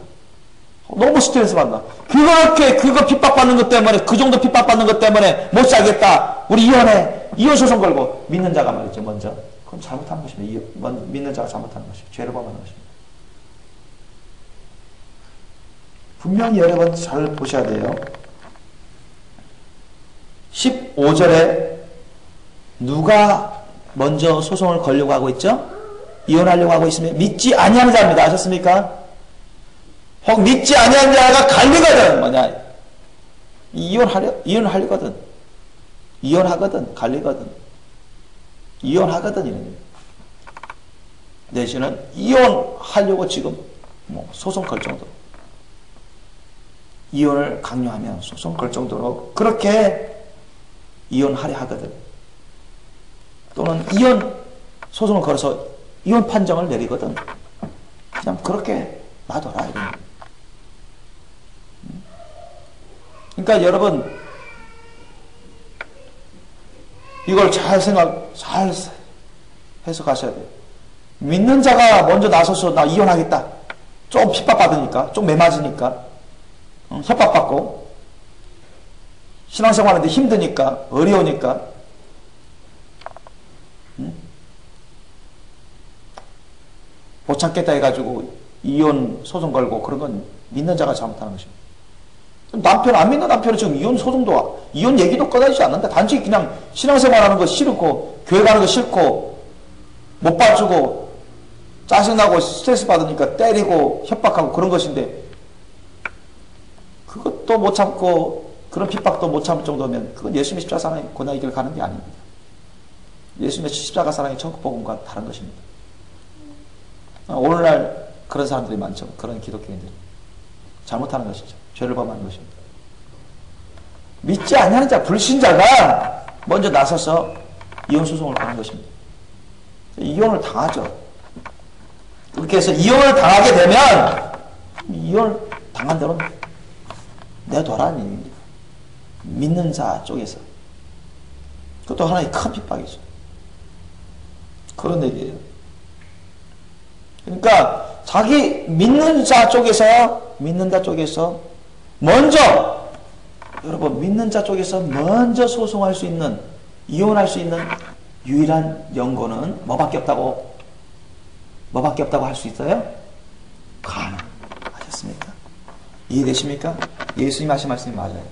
너무 스트레스 받는다. 그거 핍박받는 것 때문에 그 정도 핍박받는 것 때문에 못 살겠다. 우리 이혼해. 이혼 소송 걸고 믿는 자가 말이죠. 먼저. 그건 잘못하는 것입니다. 믿는 자가 잘못하는 것입니다. 죄를 범하는 것입니다. 분명히 여러분 잘 보셔야 돼요. 15절에 누가 먼저 소송을 걸려고 하고 있죠? 이혼하려고 하고 있으면 믿지 아니하는 자입니다. 아셨습니까? 혹 믿지 아니하는 자가 갈리거든. 뭐냐? 이혼하려거든. 이혼하거든. 갈리거든. 이혼하거든. 이런 내지는 이혼하려고 지금 뭐 소송 걸 정도로 이혼을 강요하면 소송 걸 정도로 그렇게 이혼하려 하거든. 또는 이혼 소송을 걸어서 이혼 판정을 내리거든. 그냥 그렇게 놔둬라. 이런. 그러니까 여러분 이걸 잘 해서 가셔야 돼요. 믿는 자가 먼저 나서서 나 이혼하겠다. 좀 핍박받으니까, 좀 매맞으니까, 협박받고, 신앙생활하는데 힘드니까, 어려우니까, 못 참겠다 해가지고 이혼 소송 걸고 그런 건 믿는 자가 잘못하는 것입니다. 남편, 안 믿는 남편은 지금 이혼 소송도, 이혼 얘기도 꺼내지 않는다. 단지 그냥 신앙생활 하는 거 싫고, 교회 가는 거 싫고, 못 봐주고, 짜증나고 스트레스 받으니까 때리고 협박하고 그런 것인데, 그것도 못 참고, 그런 핍박도 못 참을 정도면, 그건 예수님의 십자가 사랑의 고난의 길을 가는 게 아닙니다. 예수님의 십자가 사랑의 천국복음과 다른 것입니다. 오늘날 그런 사람들이 많죠. 그런 기독교인들이. 잘못하는 것이죠. 죄를 범하는 것입니다. 믿지 않는 자, 불신자가 먼저 나서서 이혼 소송을 거는 것입니다. 이혼을 당하죠. 그렇게 해서 이혼을 당하게 되면 이혼을 당한 대로 내둬라는 얘기입니다. 믿는 자 쪽에서. 그것도 하나의 큰 핍박이죠. 그런 얘기예요. 그러니까 자기 믿는 자 쪽에서 먼저, 여러분, 믿는 자 쪽에서 먼저 소송할 수 있는, 이혼할 수 있는 유일한 연고는 뭐밖에 없다고 할 수 있어요? 간음. 아셨습니까? 이해되십니까? 예수님 하신 말씀이 맞아요.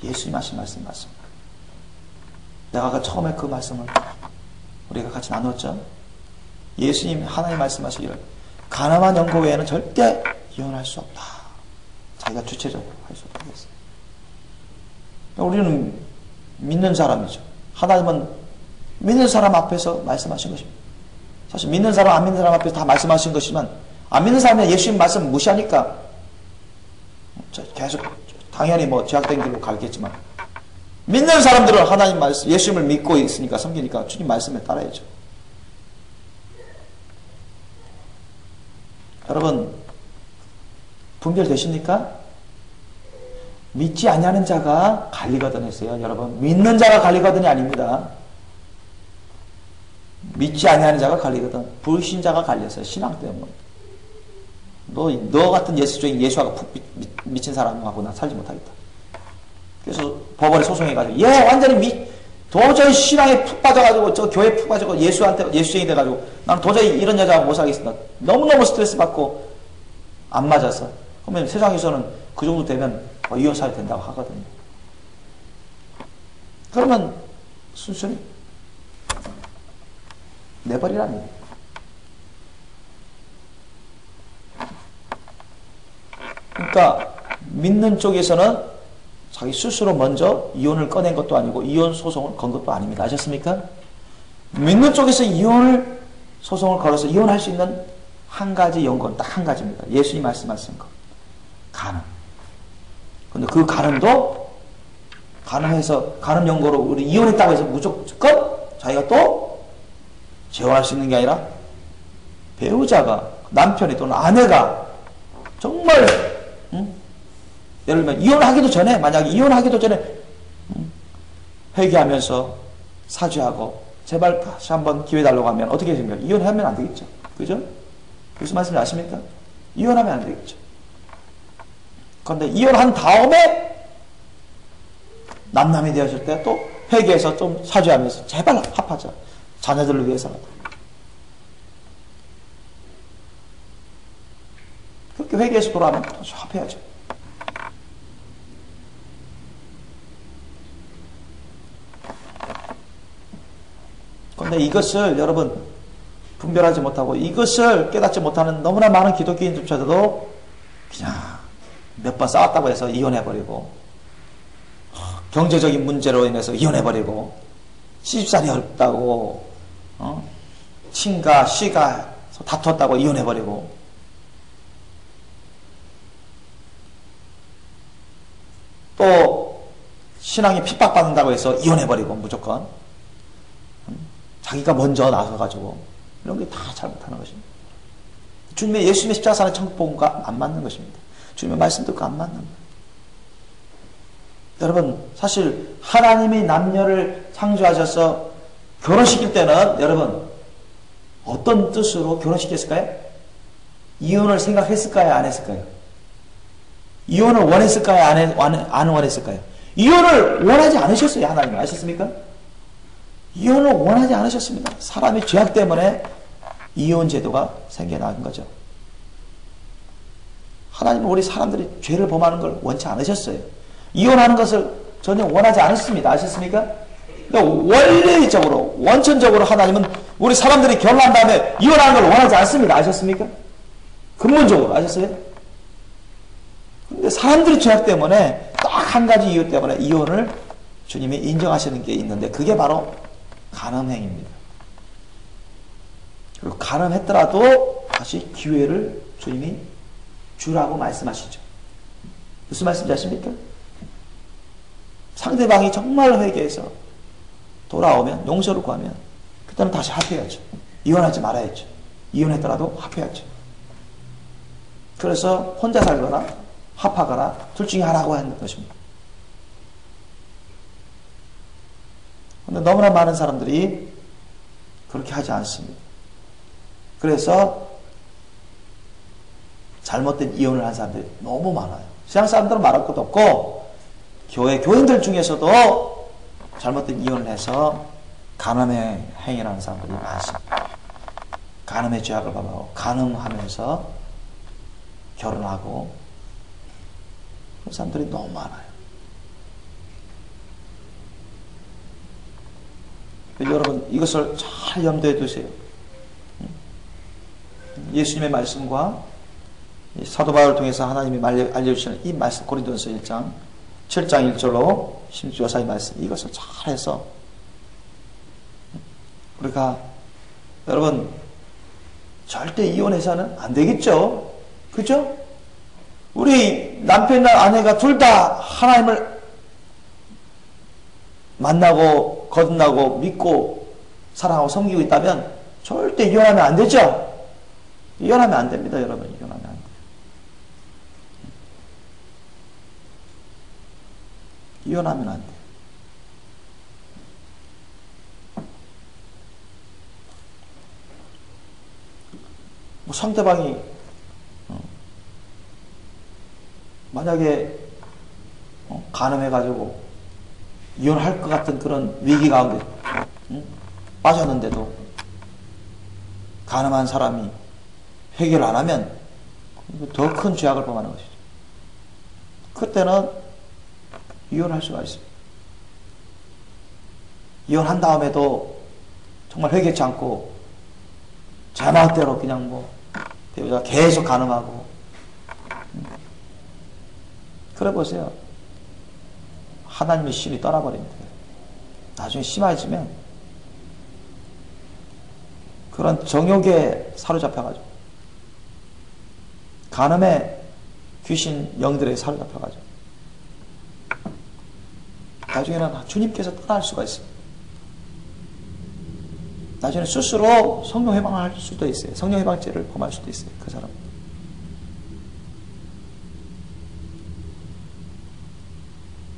예수님 하신 말씀이 맞습니다. 내가 아까 처음에 그 말씀을 우리가 같이 나눴죠? 예수님 하나님 말씀하시기를 간음한 연고 외에는 절대 이혼할 수 없다. 자기가 주체적으로 할 수 없다고 했어요. 우리는 믿는 사람이죠. 하나님은 믿는 사람 앞에서 말씀하신 것입니다. 사실 믿는 사람, 안 믿는 사람 앞에서 다 말씀하신 것이지만 안 믿는 사람은 예수님 말씀 무시하니까 계속 당연히 죄악된 길로 가겠지만 믿는 사람들은 하나님 말씀, 예수님을 믿고 있으니까 섬기니까 주님 말씀에 따라야죠. 여러분 분별되십니까? 믿지 아니하는 자가 갈리거든 했어요. 여러분 믿는 자가 갈리거든이 아닙니다. 믿지 아니하는 자가 갈리거든. 불신자가 갈렸어요. 신앙 때문에. 너 같은 예수적인 예수하고 푹 미친 사람하고 나 살지 못하겠다. 그래서 법원에 소송해가지고 얘 완전히 도저히 신앙에 푹 빠져가지고 저 교회에 푹 빠져가지고 예수쟁이 돼가지고 난 도저히 이런 여자하고 못 살겠습니다. 너무너무 스트레스 받고 안 맞아서. 그러면 세상에서는 그 정도 되면 이혼 사유 된다고 하거든요. 그러면 순순히 내버리라니. 그러니까 믿는 쪽에서는 자기 스스로 먼저 이혼을 꺼낸 것도 아니고 이혼 소송을 건 것도 아닙니다. 아셨습니까? 믿는 쪽에서 이혼을 소송을 걸어서 이혼할 수 있는 한 가지 연고는 딱 한 가지입니다. 예수님 말씀하신 것. 간음. 근데 그 간음도 간음 연고로 우리 이혼했다고 해서 무조건 자기가 또 재혼할 수 있는 게 아니라 배우자가 남편이 또는 아내가 정말 예를 들면 이혼하기도 전에 만약에 이혼하기도 전에 회개하면서 사죄하고 제발 다시 한번 기회 달라고 하면 어떻게 됩니까? 이혼하면 안 되겠죠. 그죠? 무슨 말씀인지 아십니까? 이혼하면 안 되겠죠. 그런데 이혼한 다음에 남남이 되었을 때 또 회개해서 좀 사죄하면서 제발 합하자. 자녀들을 위해서라도. 그렇게 회개해서 돌아오면 다시 합해야죠. 그런데 이것을 여러분 분별하지 못하고 이것을 깨닫지 못하는 너무나 많은 기독교인조차도 그냥 몇 번 싸웠다고 해서 이혼해버리고 경제적인 문제로 인해서 이혼해버리고 시집살이 어렵다고 친가 시가 다퉜다고 이혼해버리고 또 신앙이 핍박받는다고 해서 이혼해버리고 무조건 자기가 먼저 나서가지고 이런 게 다 잘못하는 것입니다. 주님의 예수님의 십자가사는 천국복음과 안 맞는 것입니다. 주님의 말씀 듣고 안 맞는 거예요. 여러분 사실 하나님이 남녀를 창조하셔서 결혼시킬 때는 여러분 어떤 뜻으로 결혼시켰을까요? 이혼을 생각했을까요? 안 했을까요? 이혼을 원했을까요? 안 원했을까요? 이혼을 원하지 않으셨어요. 하나님 아셨습니까? 이혼을 원하지 않으셨습니다. 사람의 죄악 때문에 이혼 제도가 생겨난 거죠. 하나님은 우리 사람들이 죄를 범하는 걸 원치 않으셨어요. 이혼하는 것을 전혀 원하지 않았습니다. 아셨습니까? 그러니까 원리적으로 원천적으로 하나님은 우리 사람들이 결혼한 다음에 이혼하는 걸 원하지 않습니다. 아셨습니까? 근본적으로 아셨어요? 근데 사람들이 죄악 때문에 딱 한 가지 이유 때문에 이혼을 주님이 인정하시는 게 있는데 그게 바로 간음행위입니다. 그리고 간음했더라도 다시 기회를 주님이 주라고 말씀하시죠. 무슨 말씀인지 아십니까? 상대방이 정말 회개해서 돌아오면 용서를 구하면 그때는 다시 합해야죠. 이혼하지 말아야죠. 이혼했더라도 합해야죠. 그래서 혼자 살거나 합하거나 둘 중에 하나고 하는 것입니다. 그런데 너무나 많은 사람들이 그렇게 하지 않습니다. 그래서 잘못된 이혼을 한 사람들이 너무 많아요. 세상 사람들은 말할 것도 없고 교인들 중에서도 잘못된 이혼을 해서 간음의 행위를 하는 사람들이 많습니다. 간음의 죄악을 범하고 간음하면서 결혼하고 그런 사람들이 너무 많아요. 여러분 이것을 잘 염두에 두세요. 예수님의 말씀과 사도 바울을 통해서 하나님이 알려주시는 이 말씀, 고린도전서 1장 7장 1절로 16절 사이 말씀, 이것을 잘해서 우리가 여러분 절대 이혼해서는 안 되겠죠. 그죠? 우리 남편이나 아내가 둘 다 하나님을 만나고 거듭나고 믿고 사랑하고 섬기고 있다면 절대 이혼하면 안 되죠. 이혼하면 안 됩니다. 여러분 이혼하면 안 돼요. 이혼하면 안 돼요. 뭐 상대방이 만약에 간음해가지고 이혼할 것 같은 그런 위기 가운데 빠졌는데도 간음한 사람이 해결 안 하면 더 큰 죄악을 범하는 것이죠. 그때는 이혼할 수가 있습니다. 이혼한 다음에도 정말 회개치 않고 제 마음대로 그냥 뭐 배우자가 계속 간음하고 그래 보세요. 하나님의 신이 떠나버립니다. 나중에 심해지면 그런 정욕에 사로잡혀가지고 간음의 귀신 영들에게 사로잡혀가지고 나중에는 주님께서 떠날 수가 있습니다. 나중에 스스로 성령 해방을 할 수도 있어요. 성령 해방죄를 범할 수도 있어요. 그 사람.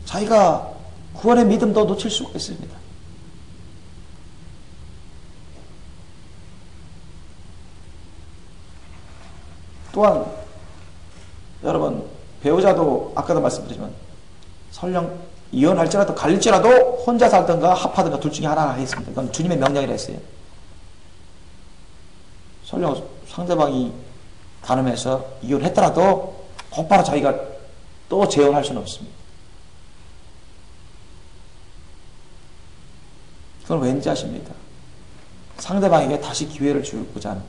자기가 구원의 믿음도 놓칠 수가 있습니다. 또한 여러분 배우자도 아까도 말씀드리지만 설령 이혼할지라도 갈릴지라도 혼자 살든가 합하든가 둘 중에 하나가 하겠습니다. 그건 주님의 명령이라 했어요. 설령 상대방이 간음해서 이혼했더라도 곧바로 자기가 또 재혼할 수는 없습니다. 그건 왠지 아십니까? 상대방에게 다시 기회를 주고자 하는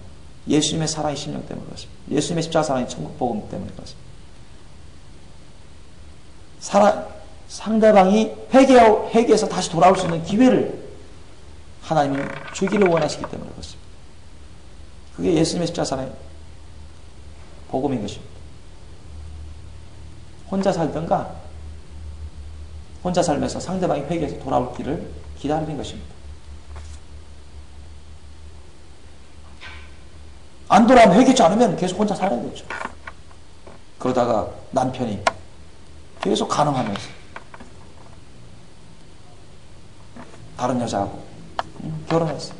예수님의 사랑의 심령 때문에 그렇습니다. 예수님의 십자가 사랑의 천국 복음 때문에 그렇습니다. 상대방이 회개해서 다시 돌아올 수 있는 기회를 하나님이 주기를 원하시기 때문에 그렇습니다. 그게 예수님의 십자가 사랑의 복음인 것입니다. 혼자 살든가 혼자 살면서 상대방이 회개해서 돌아올 길을 기다리는 것입니다. 안 돌아오면 회개치 않으면 계속 혼자 살아야 되죠. 그러다가 남편이 계속 간음하면서 다른 여자하고 결혼했어요.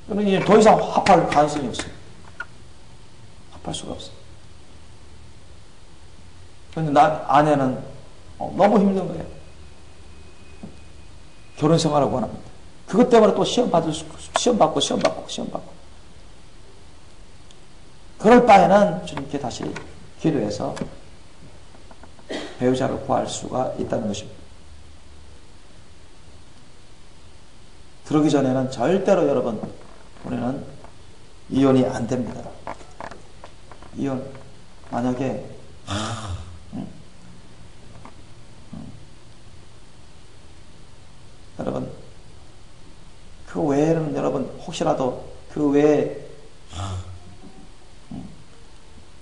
그러면 이제 더 이상 합할 가능성이 없어요. 합할 수가 없어요. 그런데 아내는 너무 힘든 거예요. 결혼 생활을 원합니다. 그것 때문에 또 시험 받고. 그럴 바에는 주님께 다시 기도해서 배우자를 구할 수가 있다는 것입니다. 그러기 전에는 절대로 여러분, 우리는 이혼이 안 됩니다. 이혼, 만약에, 여러분, 그 외에는 여러분, 혹시라도 그 외에,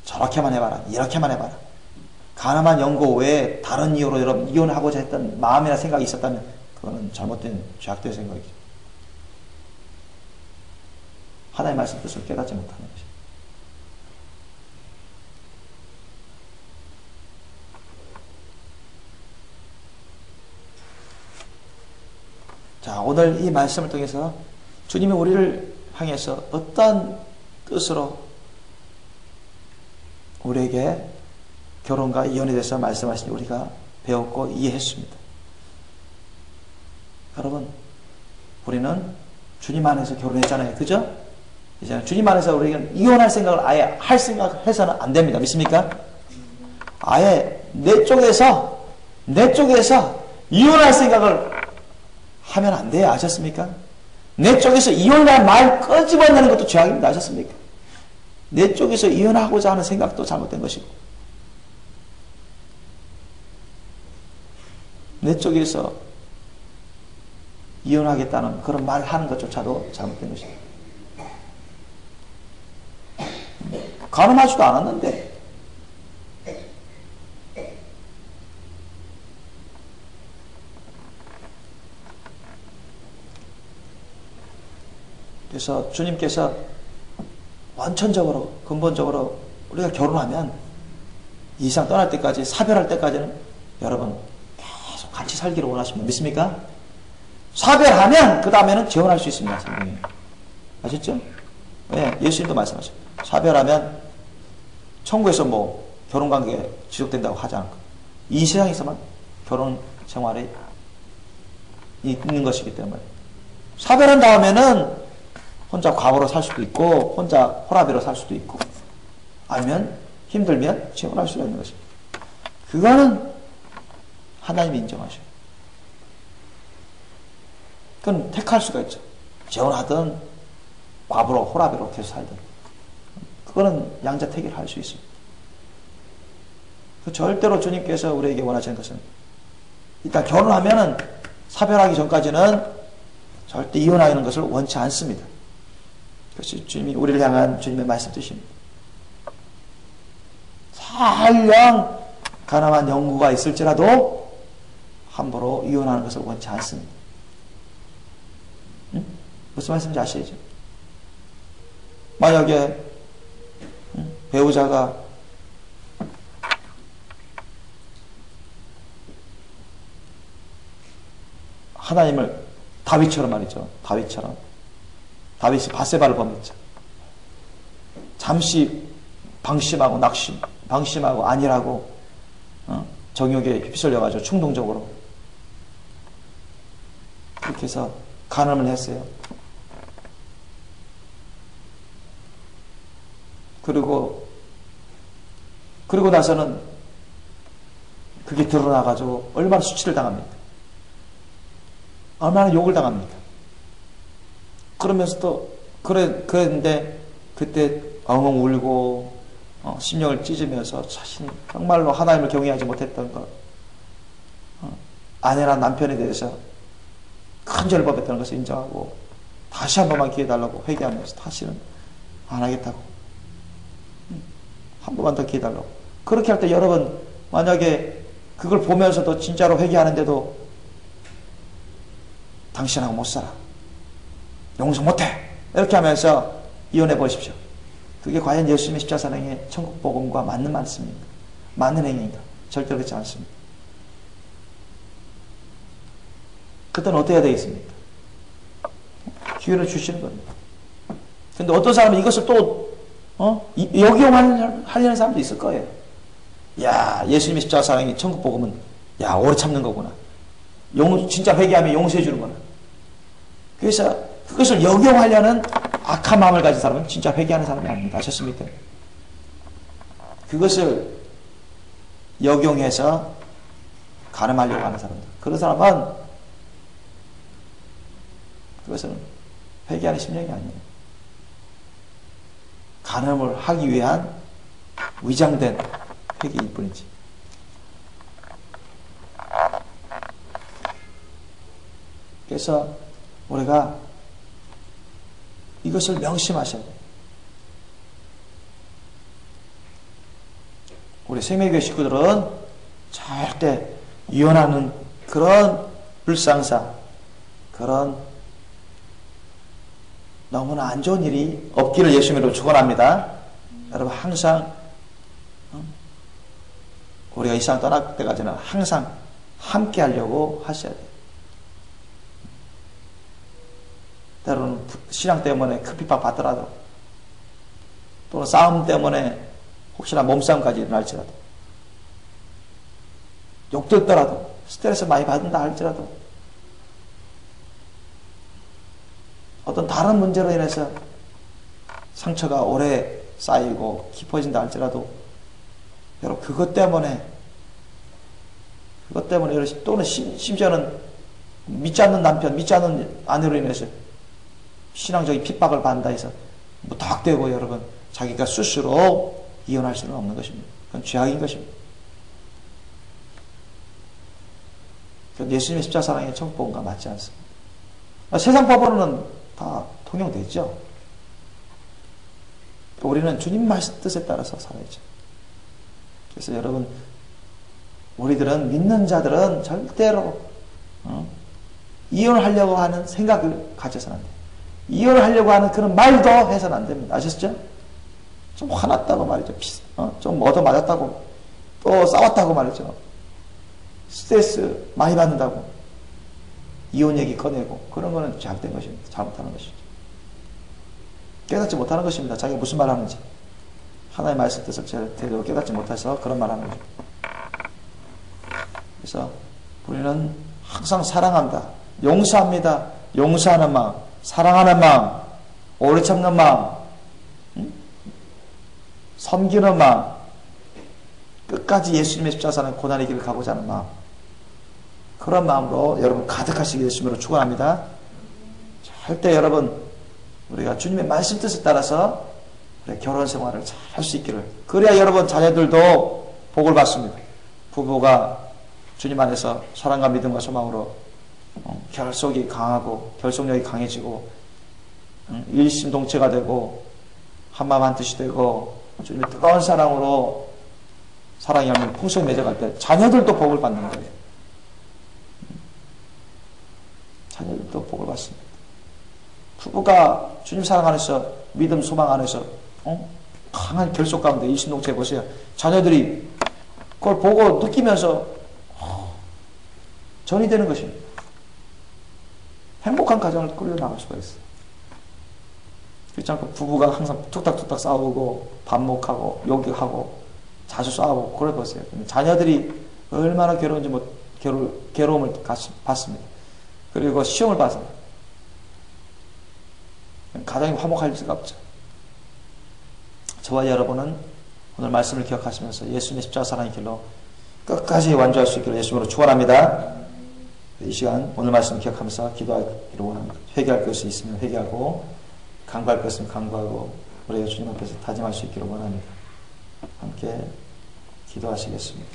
저렇게만 해봐라, 이렇게만 해봐라. 가늠한 연고 외에 다른 이유로 여러분 이혼하고자 했던 마음이나 생각이 있었다면 그거는 잘못된 죄악된 생각이죠. 하나님의 말씀 뜻을 깨닫지 못하는 것이죠. 자, 오늘 이 말씀을 통해서 주님이 우리를 향해서 어떤 뜻으로 우리에게 결혼과 이혼에 대해서 말씀하시니 우리가 배웠고 이해했습니다. 여러분, 우리는 주님 안에서 결혼했잖아요. 그죠? 이제 주님 안에서 우리는 이혼할 생각을 아예 할 생각해서는 안 됩니다. 믿습니까? 아예 내 쪽에서 이혼할 생각을 하면 안 돼요. 아셨습니까? 내 쪽에서 이혼이라는 말 끄집어내는 것도 죄악입니다. 아셨습니까? 내 쪽에서 이혼하고자 하는 생각도 잘못된 것이고, 내 쪽에서 이혼하겠다는 그런 말을 하는 것조차도 잘못된 것입니다. 가늠하지도 않았는데 그래서 주님께서 원천적으로 근본적으로 우리가 결혼하면 이 세상 떠날 때까지 사별할 때까지는 여러분 계속 같이 살기를 원하십니다. 믿습니까? 사별하면 그 다음에는 재혼할 수 있습니다. 성경에. 아셨죠? 네, 예수님도 말씀하셨어요. 사별하면 천국에서 뭐 결혼관계 지속된다고 하지 않고 이 세상에서만 결혼 생활이 있는 것이기 때문에 사별한 다음에는 혼자 과부로 살 수도 있고 혼자 호라비로 살 수도 있고 아니면 힘들면 재혼할 수가 있는 것입니다. 그거는 하나님이 인정하셔요. 그건 택할 수가 있죠. 재혼하든 과부로 호라비로 계속 살든 그거는 양자택일을 할 수 있습니다. 절대로 주님께서 우리에게 원하시는 것은 일단 결혼하면은 사별하기 전까지는 절대 이혼하는 것을 원치 않습니다. 그것이 주님이 우리를 향한 주님의 말씀이십니다. 설령 가난한 영구가 있을지라도 함부로 이혼하는 것을 원치 않습니다. 응? 무슨 말씀인지 아시죠? 만약에 배우자가 하나님을 다윗처럼 말이죠. 다윗이 바세바를 범했죠. 잠시 방심하고 아니라고 정욕에 휩쓸려가지고 충동적으로 그렇게 해서 간음을 했어요. 그리고 나서는 그게 드러나가지고 얼마나 수치를 당합니까? 얼마나 욕을 당합니까? 그러면서 또 그랬는데 그때 엉엉 울고 심령을 찢으면서 자신이 정말로 하나님을 경외하지 못했던 것, 아내나 남편에 대해서 큰 죄를 범했다는 것을 인정하고 다시 한 번만 기회 달라고 회개하면서 다시는 안 하겠다고 한 번만 더 기회 달라고 그렇게 할 때 여러분 만약에 그걸 보면서도 진짜로 회개하는데도 당신하고 못 살아 용서 못해 이렇게 하면서 이혼해 보십시오. 그게 과연 예수님의 십자가상의 천국 복음과 맞는 말씀입니까? 맞는 행위인가? 절대 그렇지 않습니다. 그때는 어떻게 해야 되겠습니까? 기회를 주시는 겁니다. 근데 어떤 사람은 이것을 또 역용하려는 사람도 있을 거예요. 야, 예수님의 십자가상의 천국 복음은 야 오래 참는 거구나. 진짜 회개하면 용서해 주는구나. 그래서 그것을 역용하려는 악한 마음을 가진 사람은 진짜 회개하는 사람이 아닙니다. 아셨습니까? 그것을 역용해서 가늠하려고 하는 사람들. 그런 사람은 그것은 회개하는 심령이 아니에요. 가늠을 하기 위한 위장된 회개일 뿐이지. 그래서 우리가 이것을 명심하셔야 돼요. 우리 생명교회 식구들은 절대 이혼하는 그런 불상사, 그런 너무나 안 좋은 일이 없기를 예수님으로 축원합니다. 여러분 항상 우리가 이 세상 떠날 때까지는 항상 함께 하려고 하셔야 돼요. 때로는 신앙 때문에 큰 핍박 받더라도 또는 싸움 때문에 혹시나 몸싸움까지 일어날지라도, 욕듣더라도, 스트레스 많이 받는다 할지라도, 어떤 다른 문제로 인해서 상처가 오래 쌓이고 깊어진다 할지라도, 여러분 그것 때문에 또는 심지어는 믿지 않는 남편, 믿지 않는 아내로 인해서 신앙적인 핍박을 받는다 해서 무턱대고 여러분 자기가 스스로 이혼할 수는 없는 것입니다. 그건 죄악인 것입니다. 그건 예수님의 십자가 사랑의 정법과 맞지 않습니다. 세상 법으로는 다 통용되죠. 우리는 주님 말씀 뜻에 따라서 살아야죠. 그래서 여러분, 우리들은, 믿는 자들은 절대로 이혼을 하려고 하는 생각을 가져서는 안 돼요. 이혼을 하려고 하는 그런 말도 해서는 안 됩니다. 아셨죠? 좀 화났다고 말이죠. 좀 얻어맞았다고, 또 싸웠다고 말이죠. 스트레스 많이 받는다고 이혼 얘기 꺼내고, 그런 거는 잘못된 것입니다. 잘못하는 것이죠. 깨닫지 못하는 것입니다. 자기가 무슨 말 하는지. 하나님의 말씀 뜻을 제대로 깨닫지 못해서 그런 말 하는 거죠. 그래서 우리는 항상 사랑한다, 용서합니다, 용서하는 마음, 사랑하는 마음, 오래 참는 마음, 섬기는 마음, 끝까지 예수님의 십자가 사는 고난의 길을 가고자 하는 마음, 그런 마음으로 여러분 가득하시길 예수님으로 축원합니다. 절대 여러분 우리가 주님의 말씀 뜻에 따라서 결혼 생활을 잘 할 수 있기를, 그래야 여러분 자녀들도 복을 받습니다. 부부가 주님 안에서 사랑과 믿음과 소망으로 결속이 강하고 결속력이 강해지고 일심동체가 되고 한마음 한뜻이 되고 주님의 뜨거운 사랑으로 사랑이 열매 풍성히 맺어갈 때 자녀들도 복을 받는 거예요. 자녀들도 복을 받습니다. 부부가 주님 사랑 안에서 믿음 소망 안에서 강한 결속 가운데 일심동체 보세요. 자녀들이 그걸 보고 느끼면서 전이 되는 것입니다. 행복한 가정을 꾸려나갈 수가 있어요. 그렇지 않고 부부가 항상 툭탁툭탁 싸우고 반목하고 욕하고 자주 싸우고 그래 보세요. 자녀들이 얼마나 괴로운지 괴로움을 받습니다. 그리고 시험을 받아요. 가정이 화목할 수가 없죠. 저와 여러분은 오늘 말씀을 기억하시면서 예수님의 십자가 사랑의 길로 끝까지 완주할 수 있기를 예수님으로 축원합니다. 이 시간 오늘 말씀 기억하면서 기도하기를 원합니다. 회개할 것이 있으면 회개하고 간구할 것이 있으면 간구하고 우리가 주님 앞에서 다짐할 수 있기를 원합니다. 함께 기도하시겠습니다.